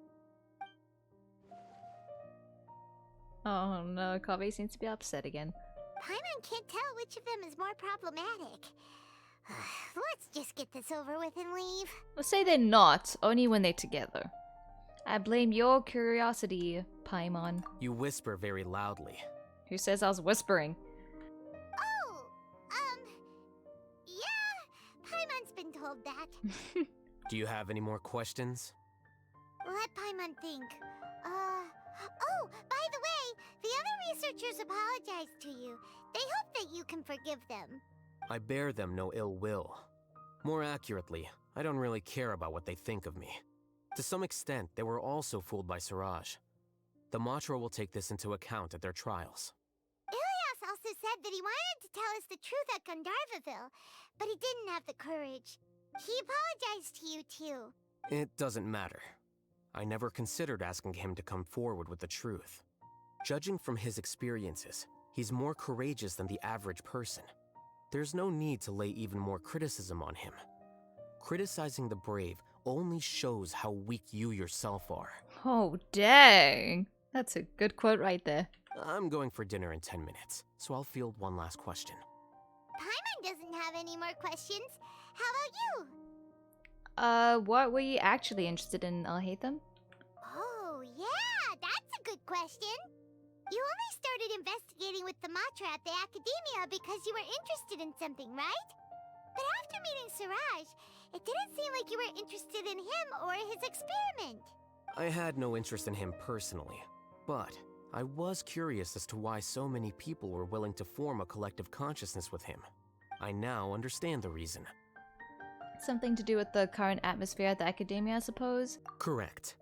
Speaker 2: Oh no, Kaveh seems to be upset again.
Speaker 1: Paimon can't tell which of them is more problematic. Let's just get this over with and leave.
Speaker 2: Let's say they're not, only when they're together. I blame your curiosity, Paimon.
Speaker 5: You whisper very loudly.
Speaker 2: Who says I was whispering?
Speaker 1: Oh, yeah, Paimon's been told that.
Speaker 5: Do you have any more questions?
Speaker 1: Let Paimon think. Oh, by the way, the other researchers apologized to you. They hope that you can forgive them.
Speaker 5: I bear them no ill will. More accurately, I don't really care about what they think of me. To some extent, they were also fooled by Siraj. The Matra will take this into account at their trials.
Speaker 1: Ilias also said that he wanted to tell us the truth at Gandharvaville, but he didn't have the courage. He apologized to you too.
Speaker 5: It doesn't matter. I never considered asking him to come forward with the truth. Judging from his experiences, he's more courageous than the average person. There's no need to lay even more criticism on him. Criticizing the brave only shows how weak you yourself are.
Speaker 2: Oh, dang. That's a good quote right there.
Speaker 5: I'm going for dinner in 10 minutes, so I'll field one last question.
Speaker 1: Paimon doesn't have any more questions. How about you?
Speaker 2: What were you actually interested in, Alhaitham?
Speaker 1: Oh, yeah, that's a good question. You only started investigating with the Matra at the Academia because you were interested in something, right? But after meeting Siraj, it didn't seem like you were interested in him or his experiment.
Speaker 5: I had no interest in him personally, but I was curious as to why so many people were willing to form a collective consciousness with him. I now understand the reason.
Speaker 2: Something to do with the current atmosphere at the Academia, I suppose?
Speaker 5: Correct.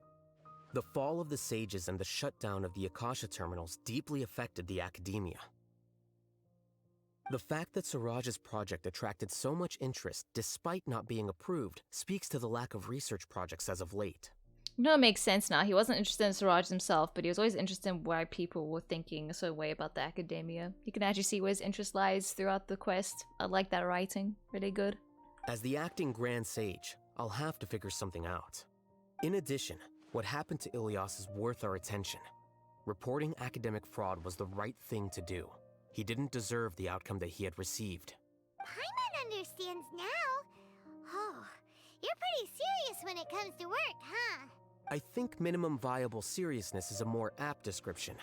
Speaker 5: The fall of the sages and the shutdown of the Akasha terminals deeply affected the Academia. The fact that Siraj's project attracted so much interest despite not being approved speaks to the lack of research projects as of late.
Speaker 2: No, it makes sense now. He wasn't interested in Siraj himself, but he was always interested in why people were thinking a certain way about the Academia. You can actually see where his interest lies throughout the quest. I like that writing. Really good.
Speaker 5: As the acting Grand Sage, I'll have to figure something out. In addition, what happened to Ilias is worth our attention. Reporting academic fraud was the right thing to do. He didn't deserve the outcome that he had received.
Speaker 1: Paimon understands now. Oh, you're pretty serious when it comes to work, huh?
Speaker 5: I think minimum viable seriousness is a more apt description.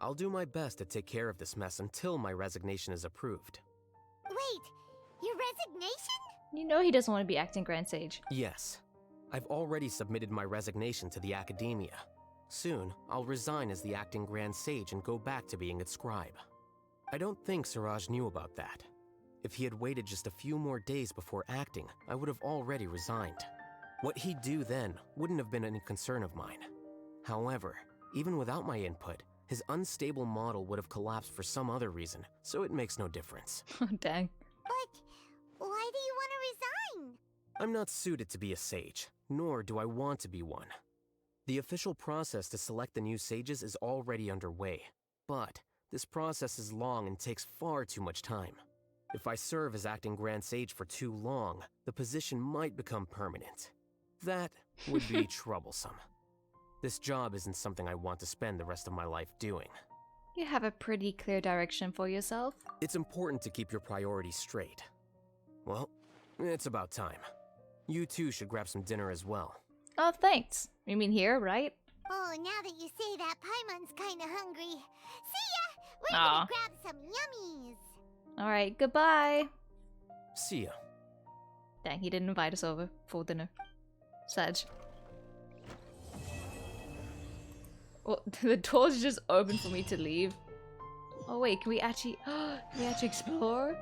Speaker 5: I'll do my best to take care of this mess until my resignation is approved.
Speaker 1: Wait, your resignation?
Speaker 2: You know he doesn't want to be acting Grand Sage.
Speaker 5: Yes. I've already submitted my resignation to the Academia. Soon, I'll resign as the acting Grand Sage and go back to being its scribe. I don't think Siraj knew about that. If he had waited just a few more days before acting, I would have already resigned. What he'd do then wouldn't have been any concern of mine. However, even without my input, his unstable model would have collapsed for some other reason, so it makes no difference.
Speaker 2: Dang.
Speaker 1: But why do you want to resign?
Speaker 5: I'm not suited to be a sage, nor do I want to be one. The official process to select the new sages is already underway, but this process is long and takes far too much time. If I serve as acting Grand Sage for too long, the position might become permanent. That would be troublesome. This job isn't something I want to spend the rest of my life doing.
Speaker 2: You have a pretty clear direction for yourself.
Speaker 5: It's important to keep your priorities straight. Well, it's about time. You two should grab some dinner as well.
Speaker 2: Oh, thanks. You mean here, right?
Speaker 1: Oh, now that you say that, Paimon's kinda hungry. See ya! We're gonna grab some yummies!
Speaker 2: Alright, goodbye.
Speaker 5: See ya.
Speaker 2: Dang, he didn't invite us over for dinner. Sad. Well, the door's just open for me to leave. Oh wait, can we actually explore?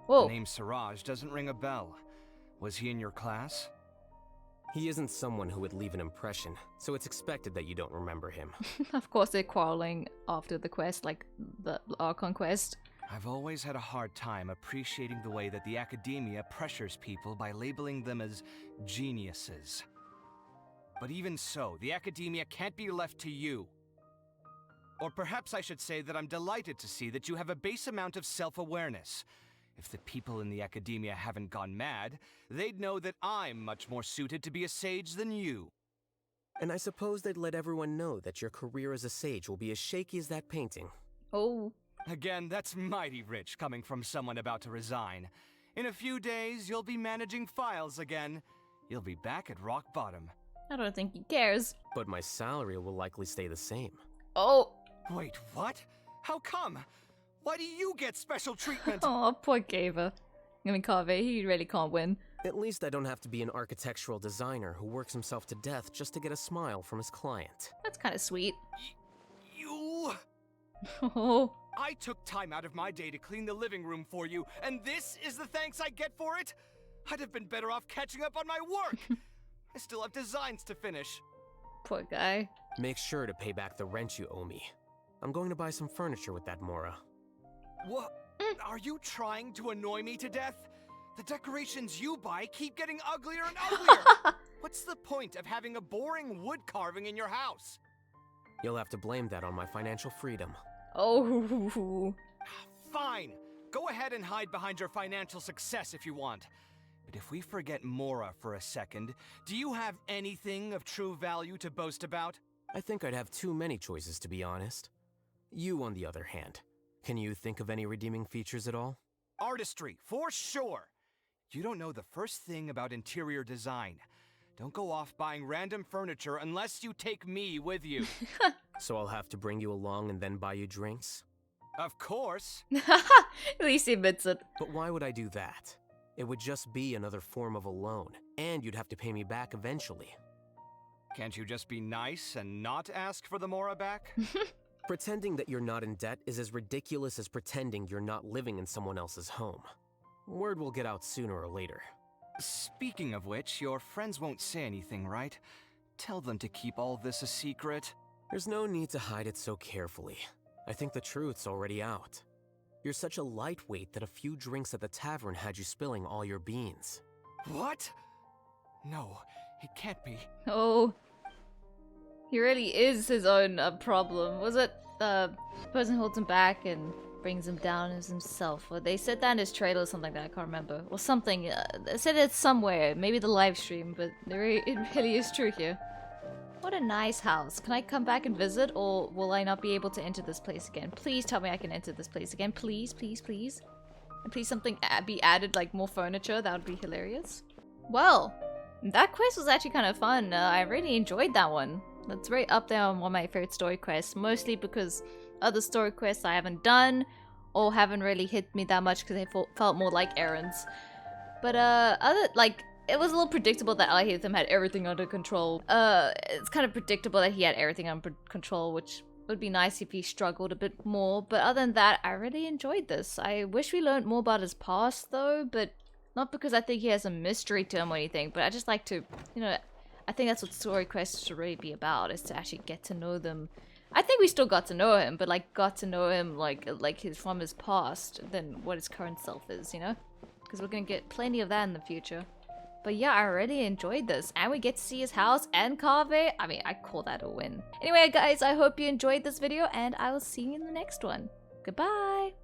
Speaker 2: Whoa.
Speaker 14: The name Siraj doesn't ring a bell. Was he in your class?
Speaker 5: He isn't someone who would leave an impression, so it's expected that you don't remember him.
Speaker 2: Of course they're quarreling after the quest, like the Archon quest.
Speaker 14: I've always had a hard time appreciating the way that the academia pressures people by labeling them as geniuses. But even so, the academia can't be left to you. Or perhaps I should say that I'm delighted to see that you have a base amount of self-awareness. If the people in the academia haven't gone mad, they'd know that I'm much more suited to be a sage than you.
Speaker 5: And I suppose they'd let everyone know that your career as a sage will be as shaky as that painting.
Speaker 2: Oh.
Speaker 14: Again, that's mighty rich coming from someone about to resign. In a few days, you'll be managing files again. You'll be back at rock bottom.
Speaker 2: I don't think he cares.
Speaker 5: But my salary will likely stay the same.
Speaker 2: Oh.
Speaker 14: Wait, what? How come? Why do you get special treatment?
Speaker 2: Oh, poor Gava. I mean, Kaveh, he really can't win.
Speaker 5: At least I don't have to be an architectural designer who works himself to death just to get a smile from his client.
Speaker 2: That's kind of sweet.
Speaker 14: You...
Speaker 2: Oh.
Speaker 14: I took time out of my day to clean the living room for you, and this is the thanks I get for it? I'd have been better off catching up on my work. I still have designs to finish.
Speaker 2: Poor guy.
Speaker 5: Make sure to pay back the rent you owe me. I'm going to buy some furniture with that Mora.
Speaker 14: What? Are you trying to annoy me to death? The decorations you buy keep getting uglier and uglier. What's the point of having a boring wood carving in your house?
Speaker 5: You'll have to blame that on my financial freedom.
Speaker 2: Oh.
Speaker 14: Fine. Go ahead and hide behind your financial success if you want. But if we forget Mora for a second, do you have anything of true value to boast about?
Speaker 5: I think I'd have too many choices, to be honest. You, on the other hand, can you think of any redeeming features at all?
Speaker 14: Artistry, for sure. You don't know the first thing about interior design. Don't go off buying random furniture unless you take me with you.
Speaker 5: So I'll have to bring you along and then buy you drinks?
Speaker 14: Of course.
Speaker 2: At least he admits it.
Speaker 5: But why would I do that? It would just be another form of a loan, and you'd have to pay me back eventually.
Speaker 14: Can't you just be nice and not ask for the Mora back?
Speaker 5: Pretending that you're not in debt is as ridiculous as pretending you're not living in someone else's home. Word will get out sooner or later.
Speaker 14: Speaking of which, your friends won't say anything, right? Tell them to keep all this a secret.
Speaker 5: There's no need to hide it so carefully. I think the truth's already out. You're such a lightweight that a few drinks at the tavern had you spilling all your beans.
Speaker 14: What? No, it can't be.
Speaker 2: Oh. He really is his own problem. Was it the person who holds him back and brings him down as himself? Or they said that in his trailer or something like that, I can't remember. Or something. They said it somewhere, maybe the live stream, but it really is true here. What a nice house. Can I come back and visit, or will I not be able to enter this place again? Please tell me I can enter this place again. Please, please, please. And please something be added, like more furniture. That would be hilarious. Well, that quest was actually kind of fun. I really enjoyed that one. That's right up there on one of my favorite story quests. Mostly because other story quests I haven't done, or haven't really hit me that much because they felt more like errands. But it was a little predictable that Alhaitham had everything under control. It's kind of predictable that he had everything under control, which would be nice if he struggled a bit more. But other than that, I really enjoyed this. I wish we learned more about his past though, but not because I think he has a mystery to him or anything, but I just like to, you know, I think that's what Story Quest should really be about, is to actually get to know them. I think we still got to know him, but like got to know him like his from his past than what his current self is, you know? Because we're gonna get plenty of that in the future. But yeah, I really enjoyed this. And we get to see his house and Kaveh. I mean, I call that a win. Anyway, guys, I hope you enjoyed this video, and I will see you in the next one. Goodbye!